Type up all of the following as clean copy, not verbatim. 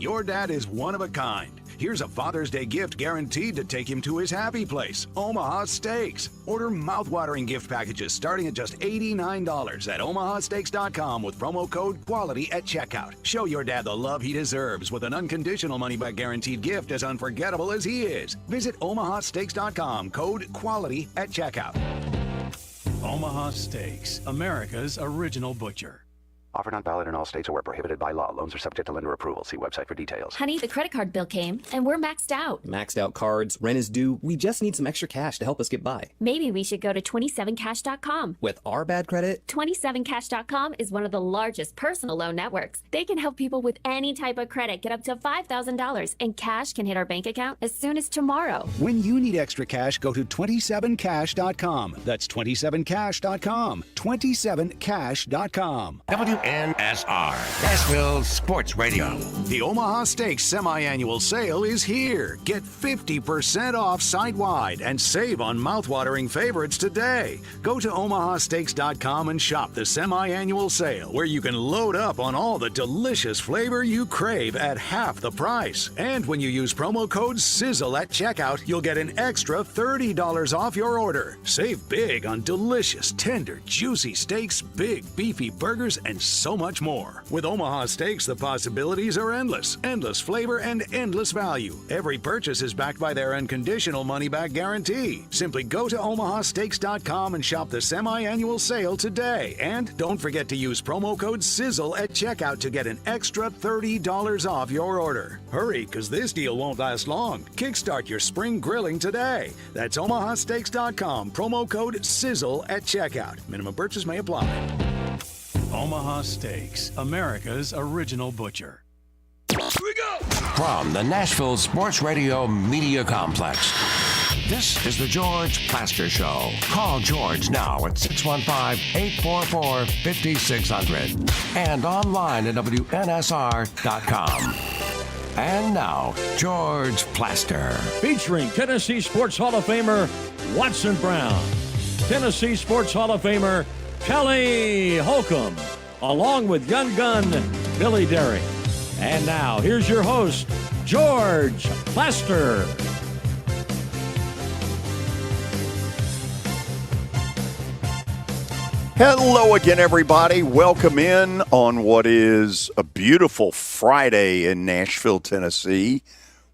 your dad is one of a kind. Here's a Father's Day gift guaranteed to take him to his happy place, Omaha Steaks. Order mouth-watering gift packages starting at just $89 at omahasteaks.com with promo code QUALITY at checkout. Show your dad the love he deserves with an unconditional money-back guaranteed gift as unforgettable as he is. Visit omahasteaks.com, code QUALITY at checkout. Omaha Steaks, America's original butcher. Offer not valid in all states or where prohibited by law. Loans are subject to lender approval. See website for details. Honey, the credit card bill came, and we're maxed out. Maxed out cards, rent is due. We just need some extra cash to help us get by. Maybe we should go to 27cash.com. With our bad credit? 27cash.com is one of the largest personal loan networks. They can help people with any type of credit get up to $5,000, and cash can hit our bank account as soon as tomorrow. When you need extra cash, go to 27cash.com. That's 27cash.com. 27cash.com. WNSR, Nashville Sports Radio. The Omaha Steaks semi-annual sale is here. Get 50% off site-wide and save on mouth-watering favorites today. Go to omahasteaks.com and shop the semi-annual sale, where you can load up on all the delicious flavor you crave at half the price. And when you use promo code SIZZLE at checkout, you'll get an extra $30 off your order. Save big on delicious, tender, juicy steaks, big, beefy burgers, and so much more. With Omaha Steaks, the possibilities are endless. Endless flavor and endless value. Every purchase is backed by their unconditional money-back guarantee. Simply go to omahasteaks.com and shop the semi-annual sale today. And don't forget to use promo code SIZZLE at checkout to get an extra $30 off your order. Hurry, because this deal won't last long. Kickstart your spring grilling today. That's omahasteaks.com. Promo code SIZZLE at checkout. Minimum purchase may apply. Omaha Steaks, America's original butcher. Here we go! From the Nashville Sports Radio Media Complex, this is the George Plaster Show. Call George now at 615-844-5600 and online at WNSR.com. And now, George Plaster. Featuring Tennessee Sports Hall of Famer Watson Brown, Tennessee Sports Hall of Famer Kelly Holcomb, along with young gun Billy Derrick. And now, here's your host, George Plaster. Hello again, everybody. Welcome in on what is a beautiful Friday in Nashville, Tennessee.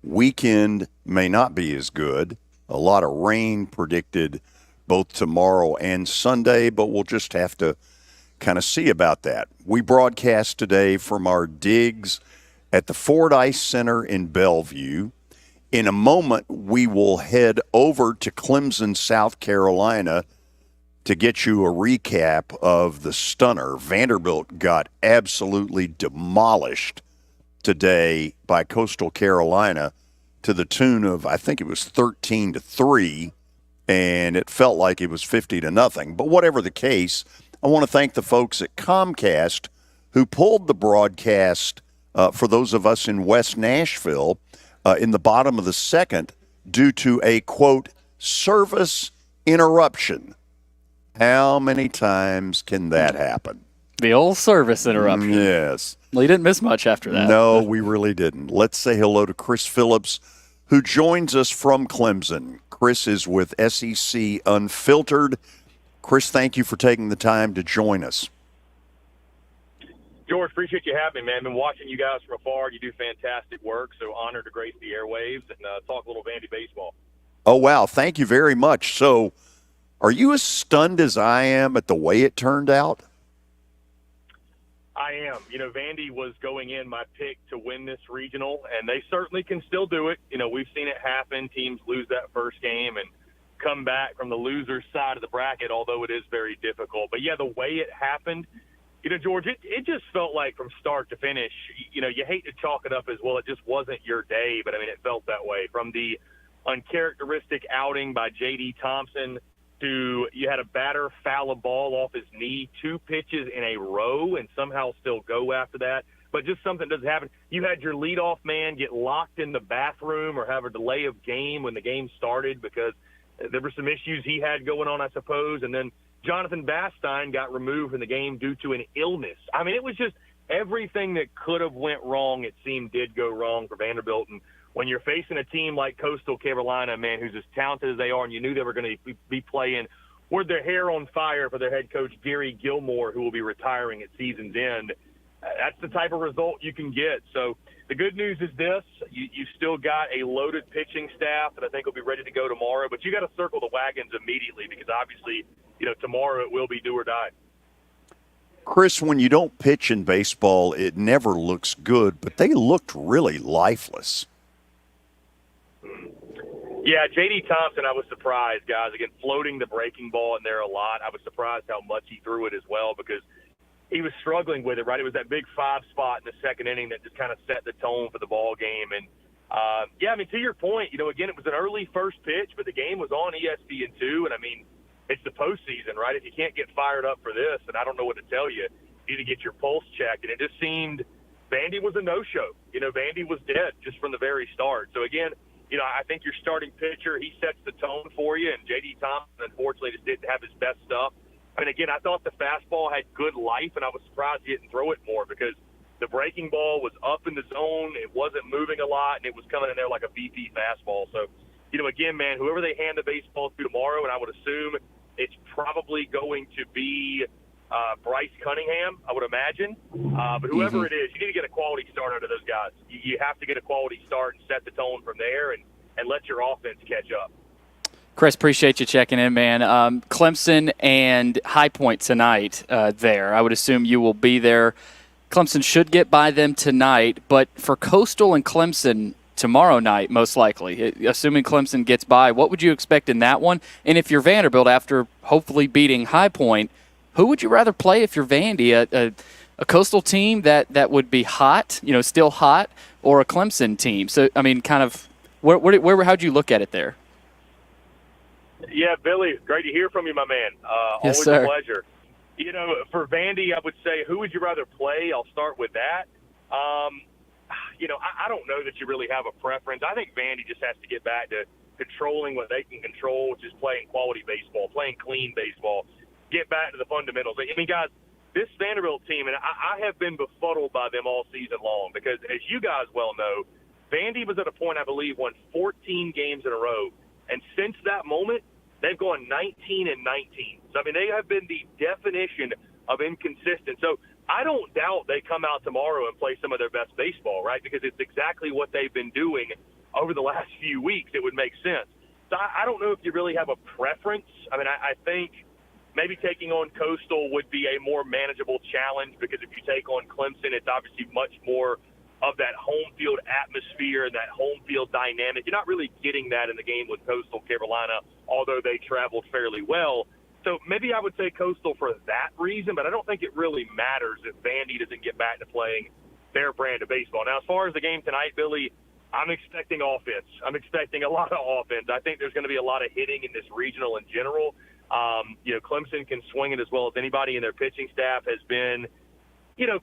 Weekend may not be as good. A lot of rain predicted both tomorrow and Sunday, but we'll just have to kind of see about that. We broadcast today from our digs at the Fordyce Center in Bellevue. In a moment, we will head over to Clemson, South Carolina, to get you a recap of the stunner. Vanderbilt got absolutely demolished today by Coastal Carolina to the tune of, I think it was 13-3. And it felt like it was 50-0. But whatever the case, I want to thank the folks at Comcast who pulled the broadcast for those of us in West Nashville in the bottom of the second due to a, quote, service interruption. How many times can that happen? The old service interruption. Yes. Well, you didn't miss much after that. No, we really didn't. Let's say hello to Chris Phillips, who joins us from Clemson. Chris is with SEC Unfiltered. Chris, thank you for taking the time to join us. George, appreciate you having me, man. I've been watching you guys from afar. You do fantastic work, so honored to grace the airwaves and talk a little Vandy baseball. Oh, wow. Thank you very much. So are you as stunned as I am at the way it turned out? I am. You know, Vandy was going in my pick to win this regional, and they certainly can still do it. You know, we've seen it happen. Teams lose that first game and come back from the loser's side of the bracket, although it is very difficult. But, yeah, the way it happened, you know, George, it just felt like from start to finish, you know, you hate to chalk it up as, well, it just wasn't your day. But, I mean, it felt that way. From the uncharacteristic outing by J.D. Thompson to you had a batter foul a ball off his knee 2 pitches in a row and somehow still go after that. But just something doesn't happen. You had your leadoff man get locked in the bathroom or have a delay of game when the game started because there were some issues he had going on, I suppose. And then Jonathan Bastine got removed from the game due to an illness. I mean, it was just everything that could have went wrong, it seemed, did go wrong for Vanderbilt. And when you're facing a team like Coastal Carolina, man, who's as talented as they are, and you knew they were going to be playing with their hair on fire for their head coach, Gary Gilmore, who will be retiring at season's end, that's the type of result you can get. So the good news is this: you still got a loaded pitching staff that I think will be ready to go tomorrow, but you got to circle the wagons immediately because obviously, tomorrow it will be do or die. Chris, when you don't pitch in baseball, it never looks good, but they looked really lifeless. Yeah, J.D. Thompson, I was surprised, guys. Again, floating the breaking ball in there a lot. I was surprised how much he threw it as well because he was struggling with it, right? It was that big 5 spot in the second inning that just kind of set the tone for the ball game. And, to your point, again, it was an early first pitch, but the game was on ESPN2. And, it's the postseason, right? If you can't get fired up for this, and I don't know what to tell you, you need to get your pulse checked. And it just seemed Vandy was a no-show. Vandy was dead just from the very start. So, again, I think your starting pitcher, he sets the tone for you, and J.D. Thompson, unfortunately, just didn't have his best stuff. Again, I thought the fastball had good life, and I was surprised he didn't throw it more because the breaking ball was up in the zone. It wasn't moving a lot, and it was coming in there like a BP fastball. So, again, man, whoever they hand the baseball to tomorrow, and I would assume it's probably going to be Bryce Cunningham, I would imagine. But whoever it is, you need to get a quality start out of those guys. You have to get a quality start and set the tone from there and let your offense catch up. Chris, appreciate you checking in, man. Clemson and High Point tonight there. I would assume you will be there. Clemson should get by them tonight, but for Coastal and Clemson tomorrow night, most likely, assuming Clemson gets by, what would you expect in that one? And if you're Vanderbilt, after hopefully beating High Point, who would you rather play if you're Vandy? A Coastal team that would be hot, still hot, or a Clemson team? So, kind of, how'd you look at it there? Yeah, Billy, great to hear from you, my man. Yes, always sir. a pleasure. For Vandy, I would say, who would you rather play? I'll start with that. I don't know that you really have a preference. I think Vandy just has to get back to controlling what they can control, which is playing quality baseball, playing clean baseball, get back to the fundamentals. Guys, this Vanderbilt team, and I have been befuddled by them all season long because, as you guys well know, Vandy was at a point, I believe, won 14 games in a row. And since that moment, they've gone 19-19. So, they have been the definition of inconsistent. So, I don't doubt they come out tomorrow and play some of their best baseball, right? Because it's exactly what they've been doing over the last few weeks. It would make sense. So, I don't know if you really have a preference. I think maybe taking on Coastal would be a more manageable challenge because if you take on Clemson, it's obviously much more of that home field atmosphere and that home field dynamic. You're not really getting that in the game with Coastal Carolina, although they traveled fairly well. So maybe I would say Coastal for that reason, but I don't think it really matters if Vandy doesn't get back to playing their brand of baseball. Now, as far as the game tonight, Billy, I'm expecting offense. I'm expecting a lot of offense. I think there's going to be a lot of hitting in this regional in general. Clemson can swing it as well as anybody, and their pitching staff has been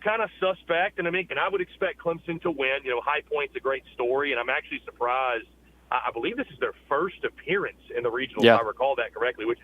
kind of suspect. And I would expect Clemson to win. High Point's a great story, and I'm actually surprised. I believe this is their first appearance in the regional, if I recall that correctly, which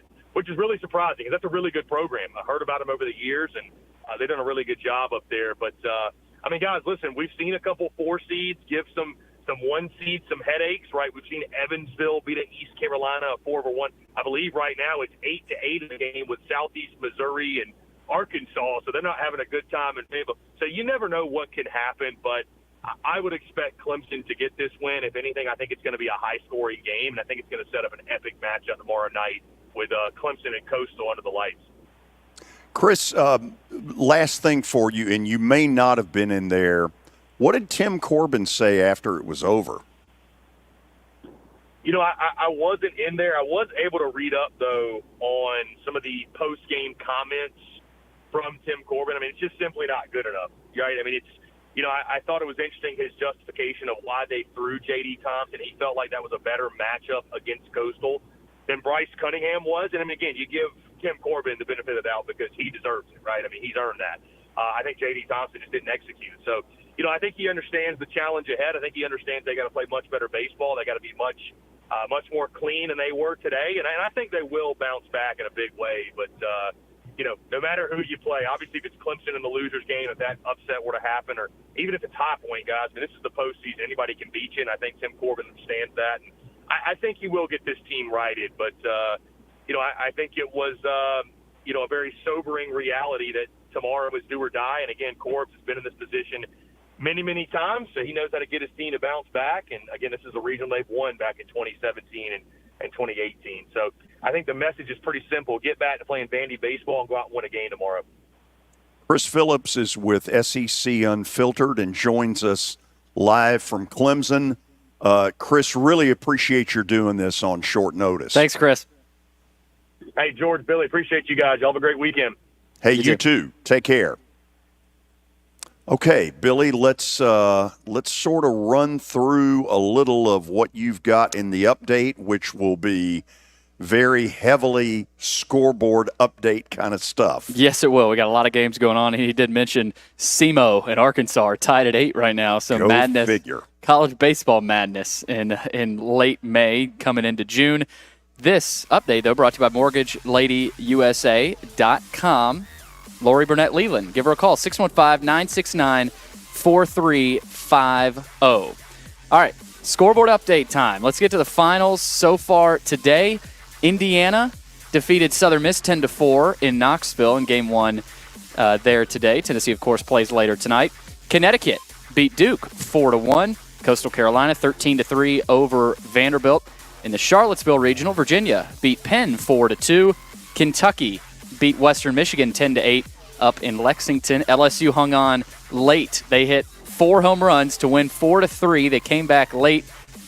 is really surprising because that's a really good program. I heard about them over the years, and they've done a really good job up there. But, guys, listen, we've seen a couple 4 seeds give some 1 seeds some headaches, right? We've seen Evansville beat East Carolina 4-1. I believe right now it's 8-8 in the game with Southeast Missouri and Arkansas, so they're not having a good time in Fayetteville. So you never know what can happen, but I would expect Clemson to get this win. If anything, I think it's going to be a high-scoring game, and I think it's going to set up an epic matchup tomorrow night with Clemson and Coastal under the lights. Chris, last thing for you, and you may not have been in there. What did Tim Corbin say after it was over? I wasn't in there. I was able to read up, though, on some of the post-game comments from Tim Corbin. It's just simply not good enough, right? I thought it was interesting, his justification of why they threw J.D. Thompson. He felt like that was a better matchup against Coastal than Bryce Cunningham was. And, again, you give Tim Corbin the benefit of the doubt because he deserves it, right? He's earned that. I think J.D. Thompson just didn't execute. So, I think he understands the challenge ahead. I think he understands they got to play much better baseball. They got to be much more clean than they were today. And I think they will bounce back in a big way. But, no matter who you play, obviously if it's Clemson in the losers game, if that upset were to happen, or even if it's High Point, guys, I mean, this is the postseason. Anybody can beat you, and I think Tim Corbin understands that. And I think he will get this team righted. But, I think it was, a very sobering reality that tomorrow is do or die. And, again, Corbs has been in this position many, many times, so he knows how to get his team to bounce back. And, again, this is a region they've won back in 2017 and 2018. So I think the message is pretty simple. Get back to playing Vandy baseball and go out and win a game tomorrow. Chris Phillips is with SEC Unfiltered and joins us live from Clemson. Chris, really appreciate your doing this on short notice. Thanks, Chris. Hey, George, Billy, appreciate you guys. Y'all have a great weekend. Hey, you too. Take care. Okay, Billy, let's sort of run through a little of what you've got in the update, which will be very heavily scoreboard update kind of stuff. Yes, it will. We got a lot of games going on. He did mention SEMO and Arkansas are tied at 8 right now. So Go madness, figure. College baseball madness in late May coming into June. This update, though, brought to you by MortgageLadyUSA.com. Lori Burnett Leland. Give her a call, 615-969-4350. All right, scoreboard update time. Let's get to the finals so far today. Indiana defeated Southern Miss 10-4 in Knoxville in Game 1 there today. Tennessee, of course, plays later tonight. Connecticut beat Duke 4-1. Coastal Carolina 13-3 over Vanderbilt. In the Charlottesville Regional, Virginia beat Penn 4-2. Kentucky beat Western Michigan 10-8 up in Lexington. LSU hung on late. They hit 4 home runs to win 4-3. They came back late.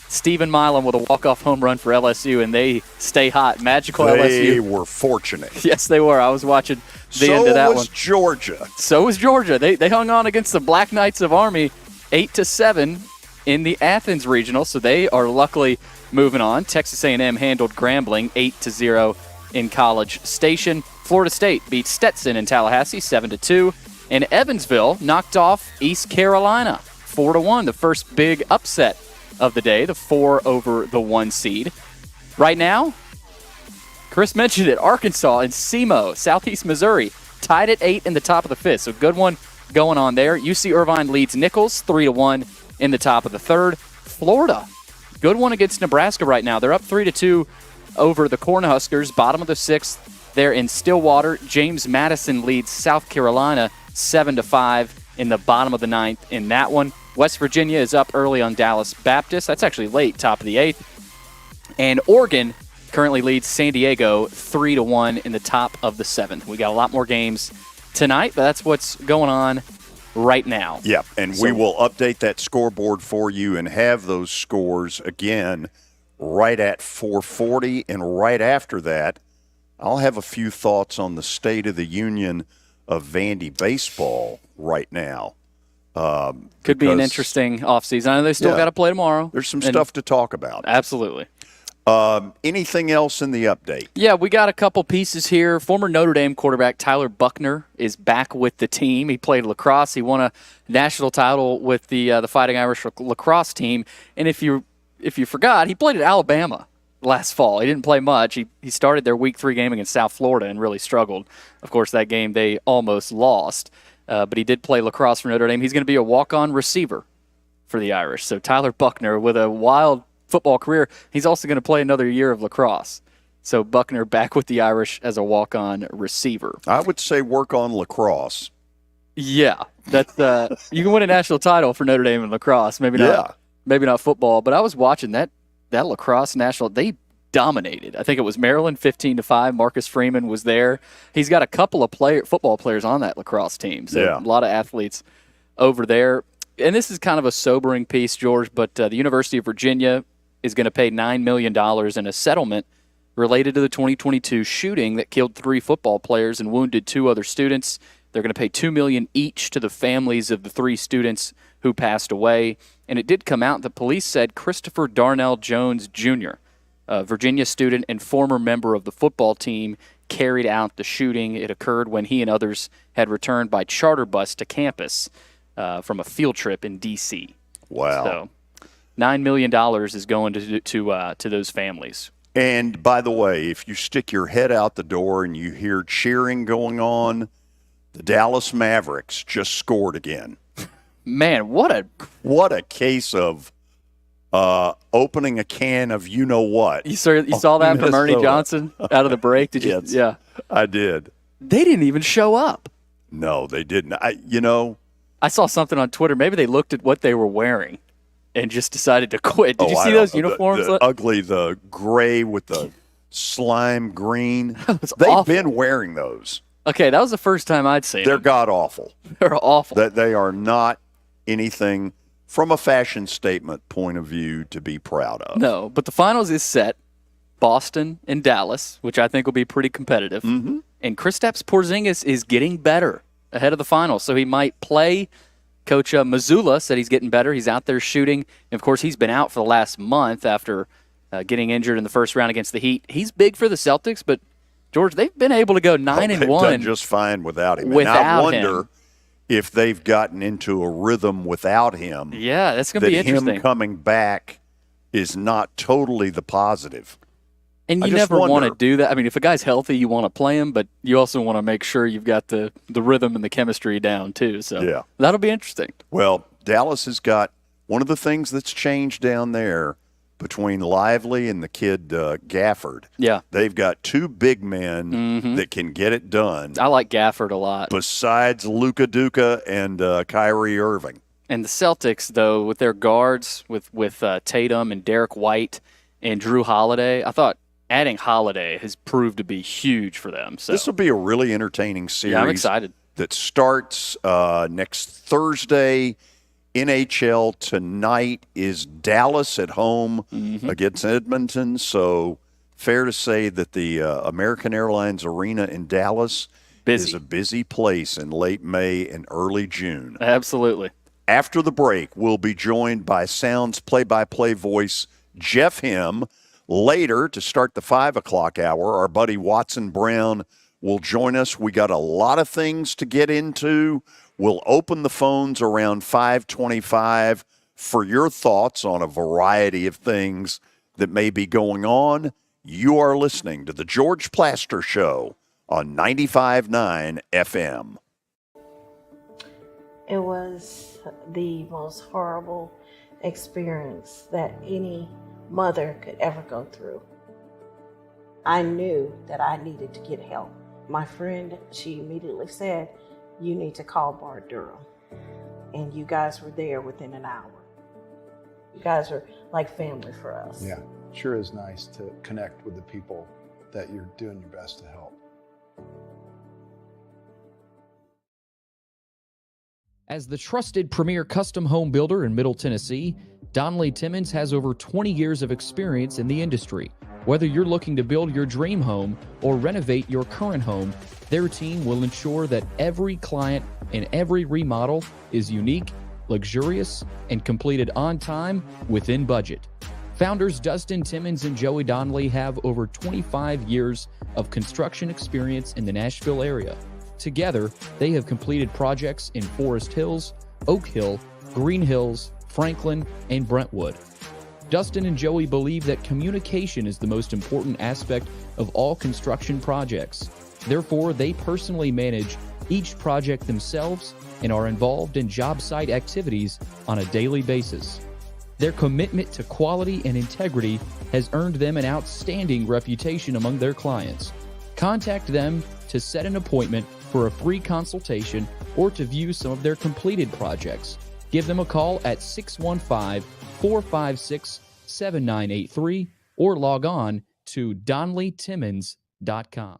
Stephen Milam with a walk-off home run for LSU, and they stay hot. Magical LSU. They were fortunate. Yes, they were. I was watching the end of that one. So was Georgia. So was Georgia. They hung on against the Black Knights of Army 8-7 in the Athens Regional, so they are luckily moving on. Texas A&M handled Grambling 8-0 in College Station. Florida State beat Stetson in Tallahassee 7-2. And Evansville knocked off East Carolina 4-1, the first big upset of the day, the 4 over the 1 seed. Right now, Chris mentioned it, Arkansas and SEMO, Southeast Missouri, tied at 8 in the top of the 5th. So good one going on there. UC Irvine leads Nichols 3-1 in the top of the 3rd. Florida, good one against Nebraska right now. They're up 3-2 over the Cornhuskers, bottom of the 6th. They're in Stillwater. James Madison leads South Carolina 7-5 in the bottom of the 9th in that one. West Virginia is up early on Dallas Baptist. That's actually late, top of the 8th. And Oregon currently leads San Diego 3-1 in the top of the 7th. We got a lot more games tonight, but that's what's going on right now. Yeah, and we will update that scoreboard for you and have those scores again right at 4:40. And right after that, I'll have a few thoughts on the state of the union of Vandy baseball right now. Could be an interesting offseason. I know they still got to play tomorrow. There's some stuff to talk about. Absolutely. Anything else in the update? Yeah, we got a couple pieces here. Former Notre Dame quarterback Tyler Buckner is back with the team. He played lacrosse. He won a national title with the Fighting Irish lacrosse team. And if you forgot, he played at Alabama last fall. He didn't play much. He started their Week 3 game against South Florida and really struggled. Of course, that game they almost lost. But he did play lacrosse for Notre Dame. He's going to be a walk-on receiver for the Irish. So Tyler Buckner, with a wild football career, he's also going to play another year of lacrosse. So Buckner back with the Irish as a walk-on receiver. I would say work on lacrosse. Yeah, that's you can win a national title for Notre Dame in lacrosse. Maybe not football. But I was watching that lacrosse national. They dominated. I think it was Maryland 15-5. Marcus Freeman was there. He's got a couple of football players on that lacrosse team. So a lot of athletes over there. And this is kind of a sobering piece, George, but the University of Virginia is going to pay $9 million in a settlement related to the 2022 shooting that killed 3 football players and wounded 2 other students. They're going to pay $2 million each to the families of the 3 students who passed away. And it did come out that police said Christopher Darnell Jones Jr., a Virginia student and former member of the football team, carried out the shooting. It occurred when he and others had returned by charter bus to campus from a field trip in D.C. Wow. So $9 million is going to those families. And by the way, if you stick your head out the door and you hear cheering going on, the Dallas Mavericks just scored again. Man, what a case of opening a can of you-know-what. You saw that from Ernie Johnson out of the break? Did you? Yes, yeah. I did. They didn't even show up. No, they didn't. I saw something on Twitter. Maybe they looked at what they were wearing and just decided to quit. Did you see those uniforms? The ugly, the gray with the slime green. They've awful. been wearing those. Okay, that was the first time I'd seen They're them. god-awful. They're awful. They are not anything from a fashion statement point of view to be proud of. No, but the finals is set. Boston and Dallas, which I think will be pretty competitive. Mm-hmm. And Kristaps Porzingis is getting better ahead of the finals, so he might play. Coach Mazzulla said he's getting better. He's out there shooting. And, of course, he's been out for the last month after getting injured in the first round against the Heat. He's big for the Celtics, but, George, they've been able to go 9-1. They've done just fine without him. And I wonder if they've gotten into a rhythm without him. Yeah, that's going to be interesting. Him coming back is not totally the positive. And you never want to do that. I mean, if a guy's healthy, you want to play him, but you also want to make sure you've got the rhythm and the chemistry down, too. So that'll be interesting. Well, Dallas has got one of the things that's changed down there between Lively and the kid Gafford. Yeah. They've got two big men that can get it done. I like Gafford a lot. Besides Luka Duka and Kyrie Irving. And the Celtics, though, with their guards, with Tatum and Derek White and Drew Holiday, I thought adding Holiday has proved to be huge for them. So this will be a really entertaining series. Yeah, I'm excited. That starts next Thursday. NHL tonight is Dallas at home against Edmonton. So fair to say that the American Airlines Arena in Dallas is a busy place in late May and early June. Absolutely. After the break, we'll be joined by Sounds play-by-play voice Jeff Him. Later, to start the 5 o'clock hour, our buddy Watson Brown will join us. We got a lot of things to get into. We'll open the phones around 5:25 for your thoughts on a variety of things that may be going on. You are listening to The George Plaster Show on 95.9 FM. It was the most horrible experience that any mother could ever go through. I knew that I needed to get help. My friend, she immediately said, "You need to call Bart Durham." And you guys were there within an hour. You guys are like family for us. Yeah, sure is nice to connect with the people that you're doing your best to help. As the trusted premier custom home builder in Middle Tennessee, Donnelly Timmons has over 20 years of experience in the industry. Whether you're looking to build your dream home or renovate your current home, their team will ensure that every client and every remodel is unique, luxurious, and completed on time within budget. Founders Dustin Timmons and Joey Donnelly have over 25 years of construction experience in the Nashville area. Together, they have completed projects in Forest Hills, Oak Hill, Green Hills, Franklin, and Brentwood. Dustin and Joey believe that communication is the most important aspect of all construction projects. Therefore, they personally manage each project themselves and are involved in job site activities on a daily basis. Their commitment to quality and integrity has earned them an outstanding reputation among their clients. Contact them to set an appointment for a free consultation or to view some of their completed projects. Give them a call at 615-456-7983 or log on to DonnellyTimmons.com.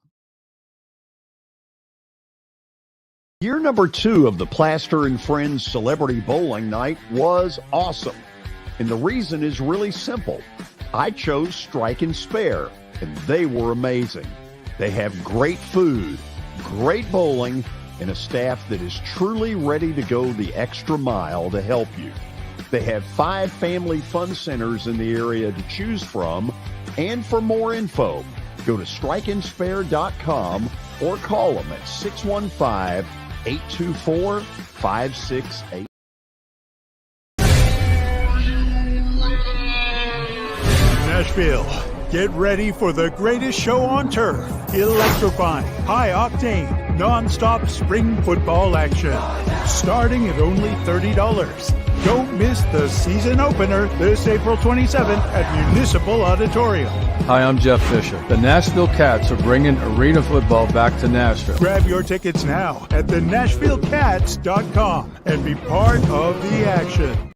Year number 2 of the Plaster and Friends Celebrity Bowling Night was awesome. And the reason is really simple. I chose Strike and Spare, and they were amazing. They have great food, great bowling, and a staff that is truly ready to go the extra mile to help you. They have 5 family fun centers in the area to choose from. And for more info, go to strikeandspare.com or call them at 615-824-5688. Nashville, Get ready for the greatest show on turf. Electrifying, high-octane, non-stop spring football action. Starting at only $30. Don't miss the season opener this April 27th at Municipal Auditorium. Hi, I'm Jeff Fisher. The Nashville Cats are bringing arena football back to Nashville. Grab your tickets now at thenashvillecats.com and be part of the action.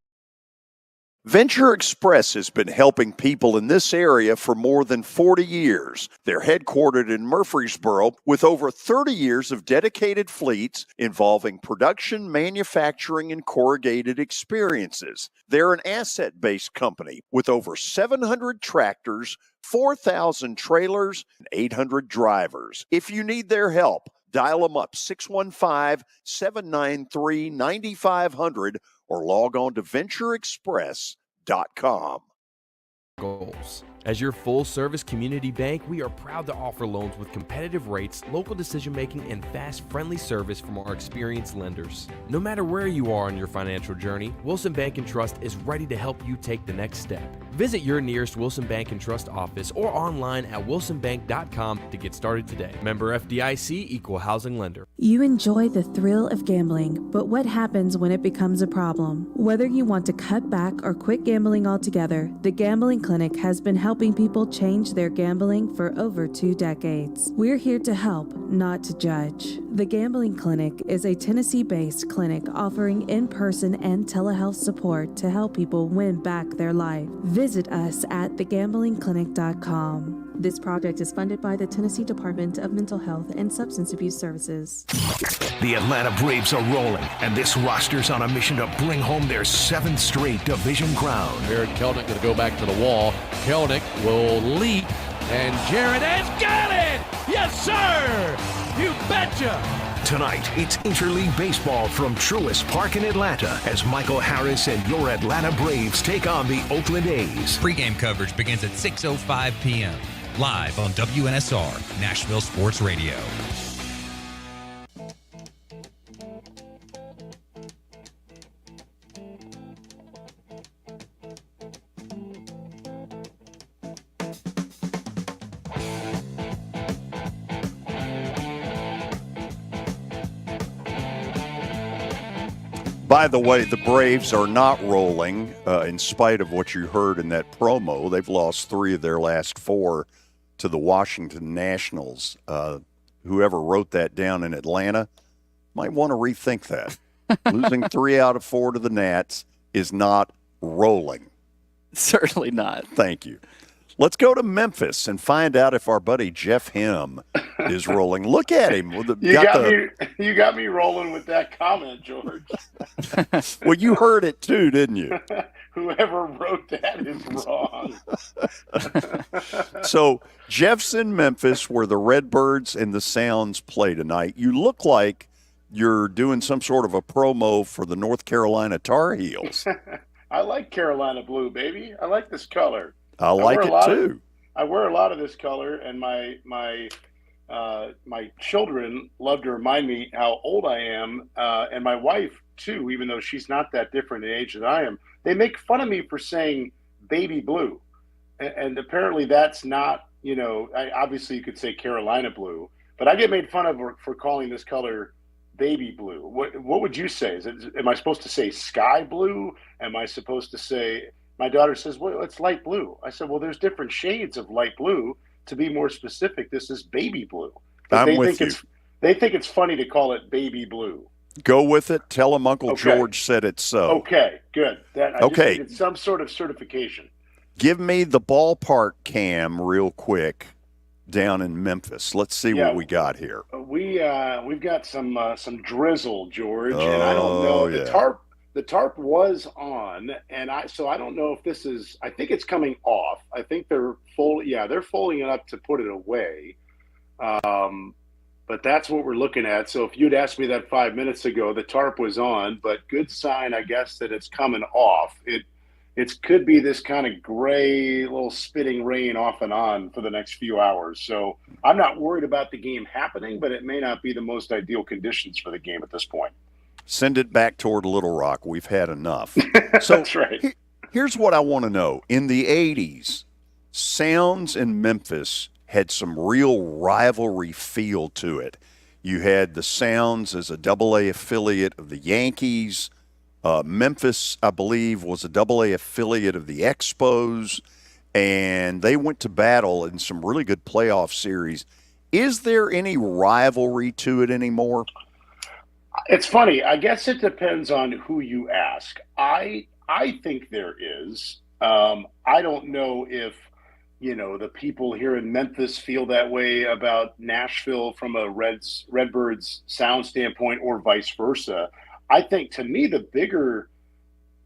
Venture Express has been helping people in this area for more than 40 years. They're headquartered in Murfreesboro with over 30 years of dedicated fleets involving production, manufacturing, and corrugated experiences. They're an asset-based company with over 700 tractors, 4,000 trailers, and 800 drivers. If you need their help, dial them up 615-793-9500 or log on to ventureexpress.com. Goals. As your full-service community bank, we are proud to offer loans with competitive rates, local decision-making, and fast, friendly service from our experienced lenders. No matter where you are on your financial journey, Wilson Bank & Trust is ready to help you take the next step. Visit your nearest Wilson Bank & Trust office or online at wilsonbank.com to get started today. Member FDIC, Equal Housing Lender. You enjoy the thrill of gambling, but what happens when it becomes a problem? Whether you want to cut back or quit gambling altogether, the Gambling Clinic has been helping people change their gambling for over 2 decades. We're here to help, not to judge. The Gambling Clinic is a Tennessee-based clinic offering in-person and telehealth support to help people win back their life. Visit us at thegamblingclinic.com. This project is funded by the Tennessee Department of Mental Health and Substance Abuse Services. The Atlanta Braves are rolling, and this roster's on a mission to bring home their 7th straight division crown. Jared Kelnick going to go back to the wall. Kelnick will leap, and Jared has got it! Yes, sir! You betcha! Tonight, it's Interleague Baseball from Truist Park in Atlanta as Michael Harris and your Atlanta Braves take on the Oakland A's. Pre-game coverage begins at 6:05 p.m. live on WNSR, Nashville Sports Radio. By the way, the Braves are not rolling in spite of what you heard in that promo. They've lost 3 of their last 4 to the Washington Nationals. Whoever wrote that down in Atlanta might want to rethink that. Losing 3 out of 4 to the Nats is not rolling. Certainly not. Thank you. Let's go to Memphis and find out if our buddy Jeff Him is rolling. Look at him. You got me rolling with that comment, George. Well, you heard it too, didn't you? Whoever wrote that is wrong. So Jeff's in Memphis where the Redbirds and the Sounds play tonight. You look like you're doing some sort of a promo for the North Carolina Tar Heels. I like Carolina blue, baby. I like this color. I like it too. I wear a lot of this color, and my children love to remind me how old I am, and my wife too, even though she's not that different in age than I am. They make fun of me for saying baby blue, and apparently that's not, obviously you could say Carolina blue, but I get made fun of for calling this color baby blue. What would you say? Am I supposed to say sky blue? Am I supposed to say? My daughter says, well, it's light blue. I said, well, there's different shades of light blue. To be more specific, this is baby blue. I'm with you. They think it's funny to call it baby blue. Go with it. Tell them Uncle George said it so. Okay, good. I just needed some sort of certification. Give me the ballpark cam real quick down in Memphis. Let's see what we got here. We've got some drizzle, George, and I don't know. The tarp was on, and so I don't know if this is. I think it's coming off. I think they're folding it up to put it away. But that's what we're looking at. So if you'd asked me that 5 minutes ago, the tarp was on, but good sign, I guess, that it's coming off. It could be this kind of gray little spitting rain off and on for the next few hours. So I'm not worried about the game happening, but it may not be the most ideal conditions for the game at this point. Send it back toward Little Rock. We've had enough. So that's right. Here's what I want to know. In the 80s, Sounds in Memphis had some real rivalry feel to it. You had the Sounds as a AA affiliate of the Yankees. Memphis, I believe, was a AA affiliate of the Expos, and they went to battle in some really good playoff series. Is there any rivalry to it anymore? It's funny. I guess it depends on who you ask. I think there is. I don't know if, the people here in Memphis feel that way about Nashville from a Redbirds sound standpoint or vice versa. I think, to me, the bigger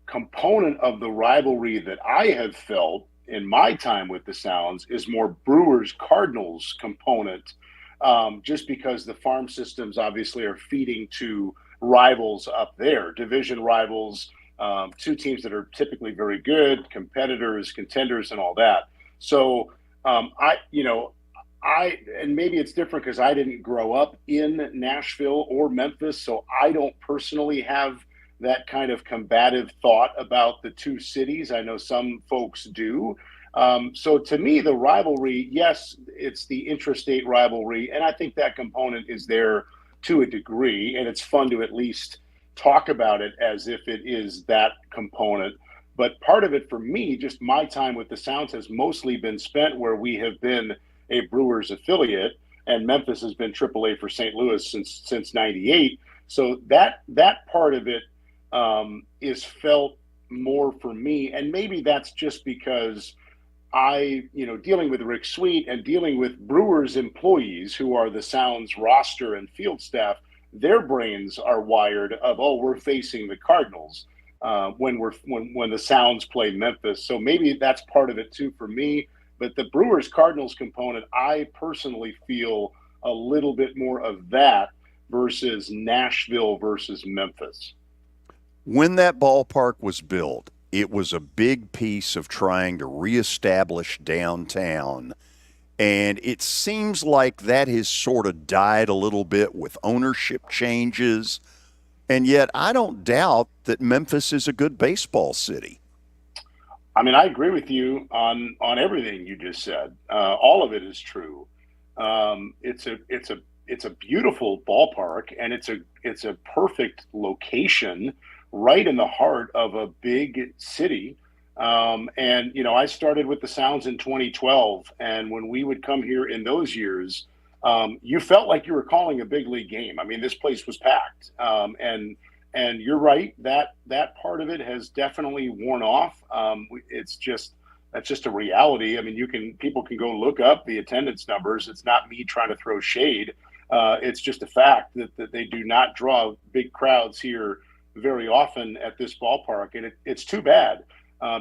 component of the rivalry that I have felt in my time with the Sounds is more Brewers-Cardinals component, just because the farm systems obviously are feeding to rivals up there, division rivals, two teams that are typically very good, competitors, contenders, and all that. So and maybe it's different because I didn't grow up in Nashville or Memphis, so I don't personally have that kind of combative thought about the two cities. I know some folks do. So to me, the rivalry, yes, it's the intrastate rivalry, and I think that component is there to a degree, and it's fun to at least talk about it as if it is that component. But part of it for me, just my time with the Sounds has mostly been spent where we have been a Brewers affiliate, and Memphis has been AAA for St. Louis since '98. So that part of it is felt more for me, and maybe that's just because dealing with Rick Sweet and dealing with Brewers employees who are the Sounds roster and field staff, their brains are wired of, we're facing the Cardinals when the Sounds play Memphis. So maybe that's part of it too for me. But the Brewers-Cardinals component, I personally feel a little bit more of that versus Nashville versus Memphis. When that ballpark was built, it was a big piece of trying to reestablish downtown. And it seems like that has sort of died a little bit with ownership changes. And yet I don't doubt that Memphis is a good baseball city. I mean, I agree with you on everything you just said. All of it is true. It's a beautiful ballpark, and it's a perfect location right in the heart of a big city. I started with the Sounds in 2012, and when we would come here in those years, you felt like you were calling a big league game. I mean, this place was packed, and you're right, that part of it has definitely worn off. That's just a reality. I mean, people can go look up the attendance numbers. It's not me trying to throw shade. It's just a fact that they do not draw big crowds here very often at this ballpark, and it's too bad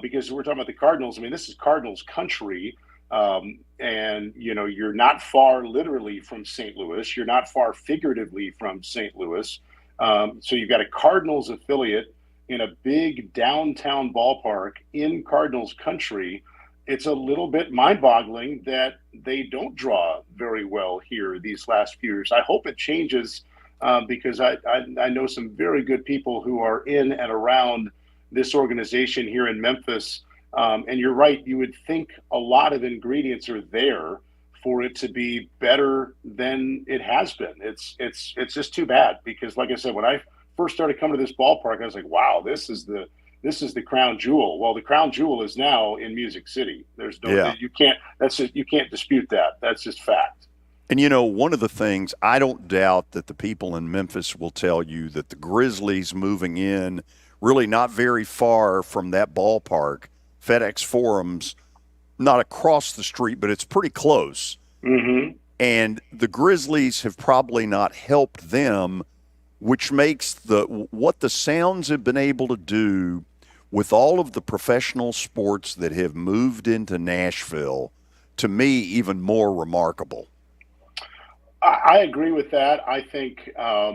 because we're talking about the Cardinals. I mean, this is Cardinals country. And you're not far literally from St. Louis. You're not far figuratively from St. Louis. So you've got a Cardinals affiliate in a big downtown ballpark in Cardinals country. It's a little bit mind-boggling that they don't draw very well here these last few years. I hope it changes because I know some very good people who are in and around this organization here in Memphis. And you're right, you would think a lot of ingredients are there for it to be better than it has been. It's just too bad because, like I said, when I first started coming to this ballpark, I was like, wow, this is the crown jewel. Well, the crown jewel is now in Music City. There's no you can't dispute that. That's just fact. And one of the things, I don't doubt that the people in Memphis will tell you that the Grizzlies moving in really not very far from that ballpark, FedEx Forum's not across the street, but it's pretty close. Mm-hmm. And the Grizzlies have probably not helped them, which makes what the Sounds have been able to do with all of the professional sports that have moved into Nashville, to me, even more remarkable. I agree with that. I think, I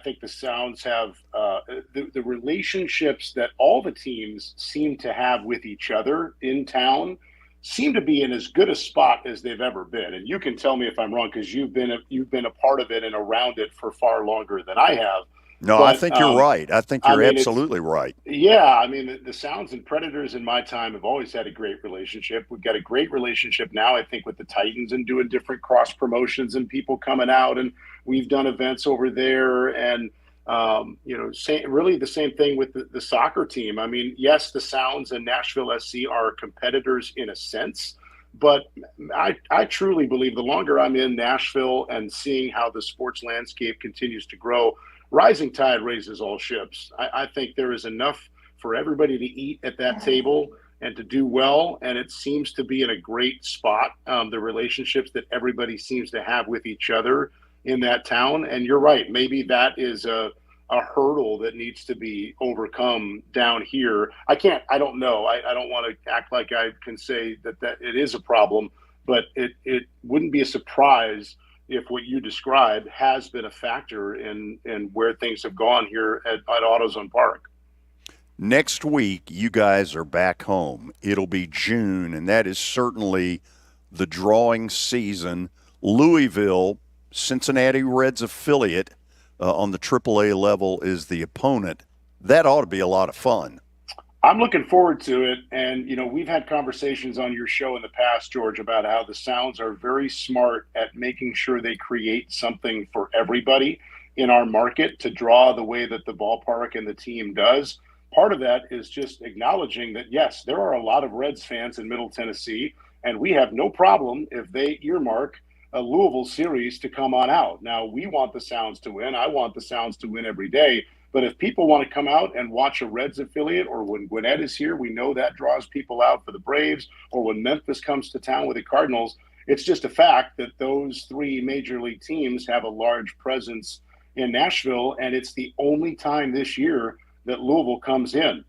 think the Sounds have the relationships that all the teams seem to have with each other in town seem to be in as good a spot as they've ever been. And you can tell me if I'm wrong because you've been a part of it and around it for far longer than I have. No, But, I think you're right. I think you're absolutely right. Yeah, I mean, the Sounds and Predators in my time have always had a great relationship. We've got a great relationship now, I think, with the Titans and doing different cross promotions and people coming out, and we've done events over there. And really the same thing with the soccer team. I mean, yes, the Sounds and Nashville SC are competitors in a sense, but I truly believe the longer I'm in Nashville and seeing how the sports landscape continues to grow, rising tide raises all ships. I think there is enough for everybody to eat at that table and to do well, and it seems to be in a great spot. The relationships that everybody seems to have with each other in that town. And you're right, maybe that is a hurdle that needs to be overcome down here. I don't know. I don't want to act like I can say that it is a problem, but it wouldn't be a surprise if what you described has been a factor in where things have gone here at AutoZone Park. Next week, you guys are back home. It'll be June, and that is certainly the drawing season. Louisville, Cincinnati Reds affiliate on the AAA level, is the opponent. That ought to be a lot of fun. I'm looking forward to it. And, we've had conversations on your show in the past, George, about how the Sounds are very smart at making sure they create something for everybody in our market to draw the way that the ballpark and the team does. Part of that is just acknowledging that, yes, there are a lot of Reds fans in Middle Tennessee, and we have no problem if they earmark a Louisville series to come on out. Now, we want the Sounds to win. I want the Sounds to win every day. But if people want to come out and watch a Reds affiliate, or when Gwinnett is here, we know that draws people out for the Braves, or when Memphis comes to town with the Cardinals, it's just a fact that those three major league teams have a large presence in Nashville, and it's the only time this year that Louisville comes in.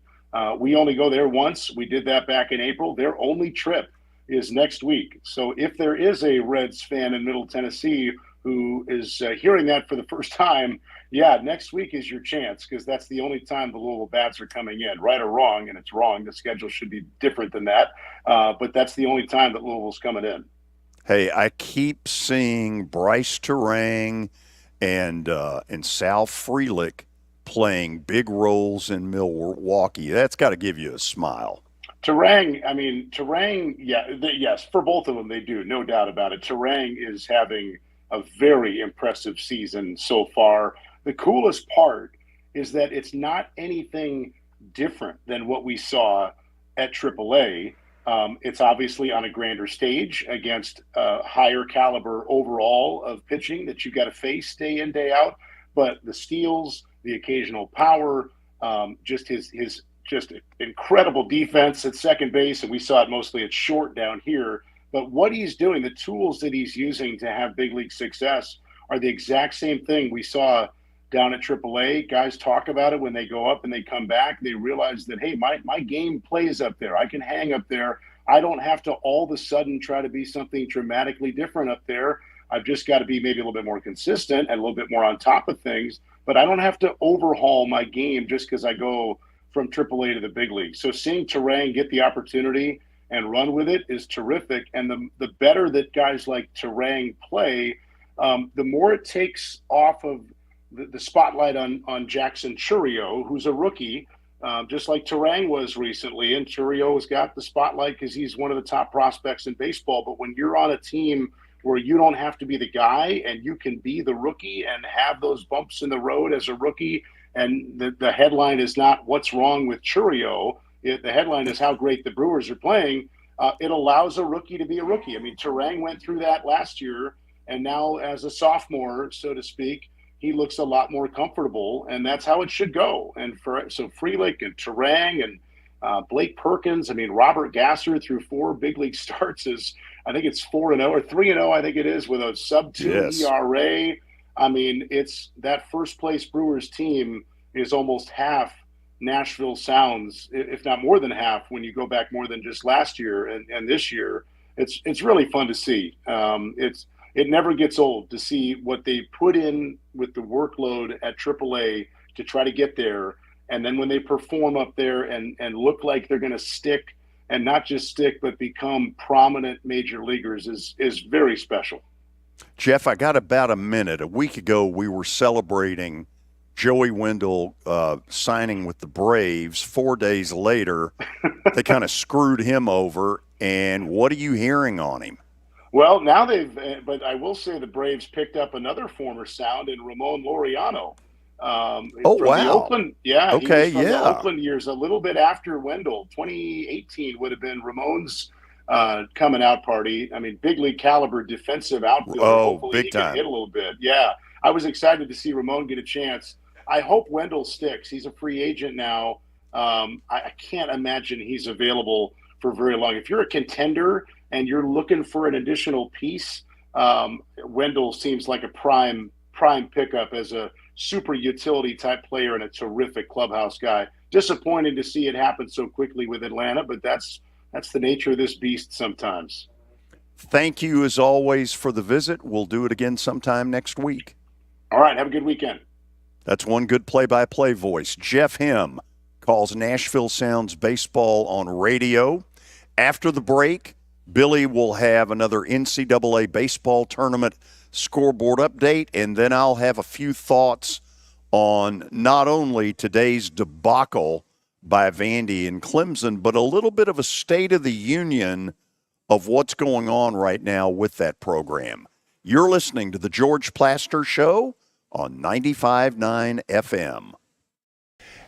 We only go there once. We did that back in April. Their only trip is next week. So if there is a Reds fan in Middle Tennessee who is hearing that for the first time, yeah, next week is your chance, because that's the only time the Louisville Bats are coming in, right or wrong, and it's wrong. The schedule should be different than that, but that's the only time that Louisville's coming in. Hey, I keep seeing Bryce Terang and Sal Frelick playing big roles in Milwaukee. That's got to give you a smile. Terang, yes, for both of them they do, no doubt about it. Terang is having a very impressive season so far. The coolest part is that it's not anything different than what we saw at AAA. It's obviously on a grander stage against a higher caliber overall of pitching that you've got to face day in, day out. But the steals, the occasional power, just his incredible defense at second base, and we saw it mostly at short down here. But what he's doing, the tools that he's using to have big league success are the exact same thing we saw down at AAA. Guys talk about it when they go up and they come back. They realize that, hey, my game plays up there. I can hang up there. I don't have to all of a sudden try to be something dramatically different up there. I've just got to be maybe a little bit more consistent and a little bit more on top of things. But I don't have to overhaul my game just because I go from AAA to the big league. So seeing Terang get the opportunity and run with it is terrific. And the better that guys like Terang play, the more it takes off of the spotlight on Jackson Chourio, who's a rookie, just like Terang was recently. And Chourio has got the spotlight because he's one of the top prospects in baseball. But when you're on a team where you don't have to be the guy and you can be the rookie and have those bumps in the road as a rookie, and the headline is not what's wrong with Chourio, the headline is how great the Brewers are playing, it allows a rookie to be a rookie. I mean, Terang went through that last year, and now as a sophomore, so to speak, he looks a lot more comfortable, and that's how it should go. And so Frelick and Terang and Blake Perkins, I mean, Robert Gasser through 4 big league starts is, I think it's 4-0 or 3-0, I think it is, with a sub-2 ERA. I mean, it's that first place Brewers team is almost half Nashville Sounds, if not more than half, when you go back more than just last year and this year. It's really fun to see. It never gets old to see what they put in with the workload at AAA to try to get there. And then when they perform up there and look like they're going to stick, and not just stick, but become prominent major leaguers is very special. Jeff, I got about a minute. A week ago, we were celebrating Joey Wendell signing with the Braves. 4 days later, they kind of screwed him over. And what are you hearing on him? Well, now but I will say the Braves picked up another former Sound in Ramon Laureano. Wow. The Oakland, okay, he was from the Oakland years, a little bit after Wendell. 2018 would have been Ramon's coming out party. I mean, big league caliber defensive outfielder. Hopefully big he time. can hit a little bit. Yeah, I was excited to see Ramon get a chance. I hope Wendell sticks. He's a free agent now. I can't imagine he's available for very long. If you're a contender and you're looking for an additional piece, Wendell seems like a prime pickup as a super utility type player and a terrific clubhouse guy. Disappointed to see it happen so quickly with Atlanta, but that's the nature of this beast sometimes. Thank you as always for the visit. We'll do it again sometime next week. All right, have a good weekend. That's one good play-by-play voice. Jeff Him calls Nashville Sounds baseball on radio. After the break, Billy will have another NCAA baseball tournament scoreboard update, and then I'll have a few thoughts on not only today's debacle by Vandy and Clemson, but a little bit of a state of the union of what's going on right now with that program. You're listening to The George Plaster Show on 95.9 FM.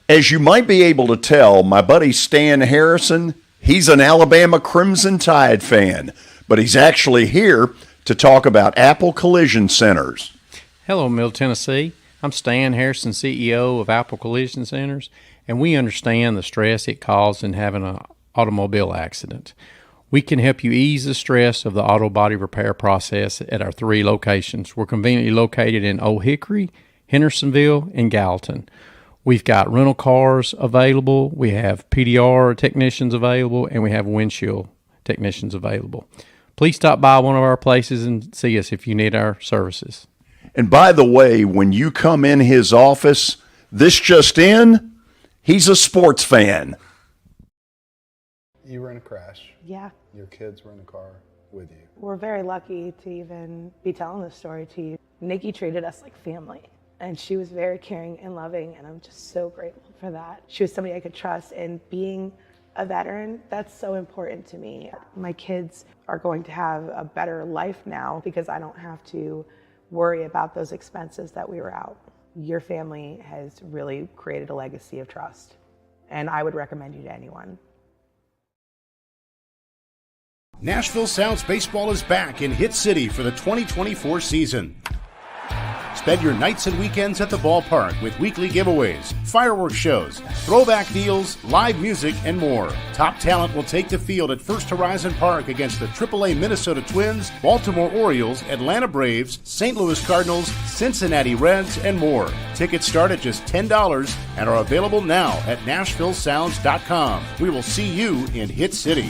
As you might be able to tell, my buddy Stan Harrison, he's an Alabama Crimson Tide fan, but he's actually here to talk about Apple Collision Centers. Hello, Middle Tennessee. I'm Stan Harrison, CEO of Apple Collision Centers, and we understand the stress it causes in having an automobile accident. We can help you ease the stress of the auto body repair process at our 3 locations. We're conveniently located in Old Hickory, Hendersonville, and Gallatin. We've got rental cars available, we have PDR technicians available, and we have windshield technicians available. Please stop by one of our places and see us if you need our services. And by the way, when you come in his office, this just in, he's a sports fan. You were in a crash. Yeah. Your kids were in the car with you. We're very lucky to even be telling this story to you. Nikki treated us like family, and she was very caring and loving, and I'm just so grateful for that. She was somebody I could trust, and being a veteran, that's so important to me. My kids are going to have a better life now because I don't have to worry about those expenses that we were out. Your family has really created a legacy of trust, and I would recommend you to anyone. Nashville Sounds Baseball is back in Hit City for the 2024 season. Spend your nights and weekends at the ballpark with weekly giveaways, fireworks shows, throwback deals, live music, and more. Top talent will take the field at First Horizon Park against the AAA Minnesota Twins, Baltimore Orioles, Atlanta Braves, St. Louis Cardinals, Cincinnati Reds, and more. Tickets start at just $10 and are available now at NashvilleSounds.com. We will see you in Hit City.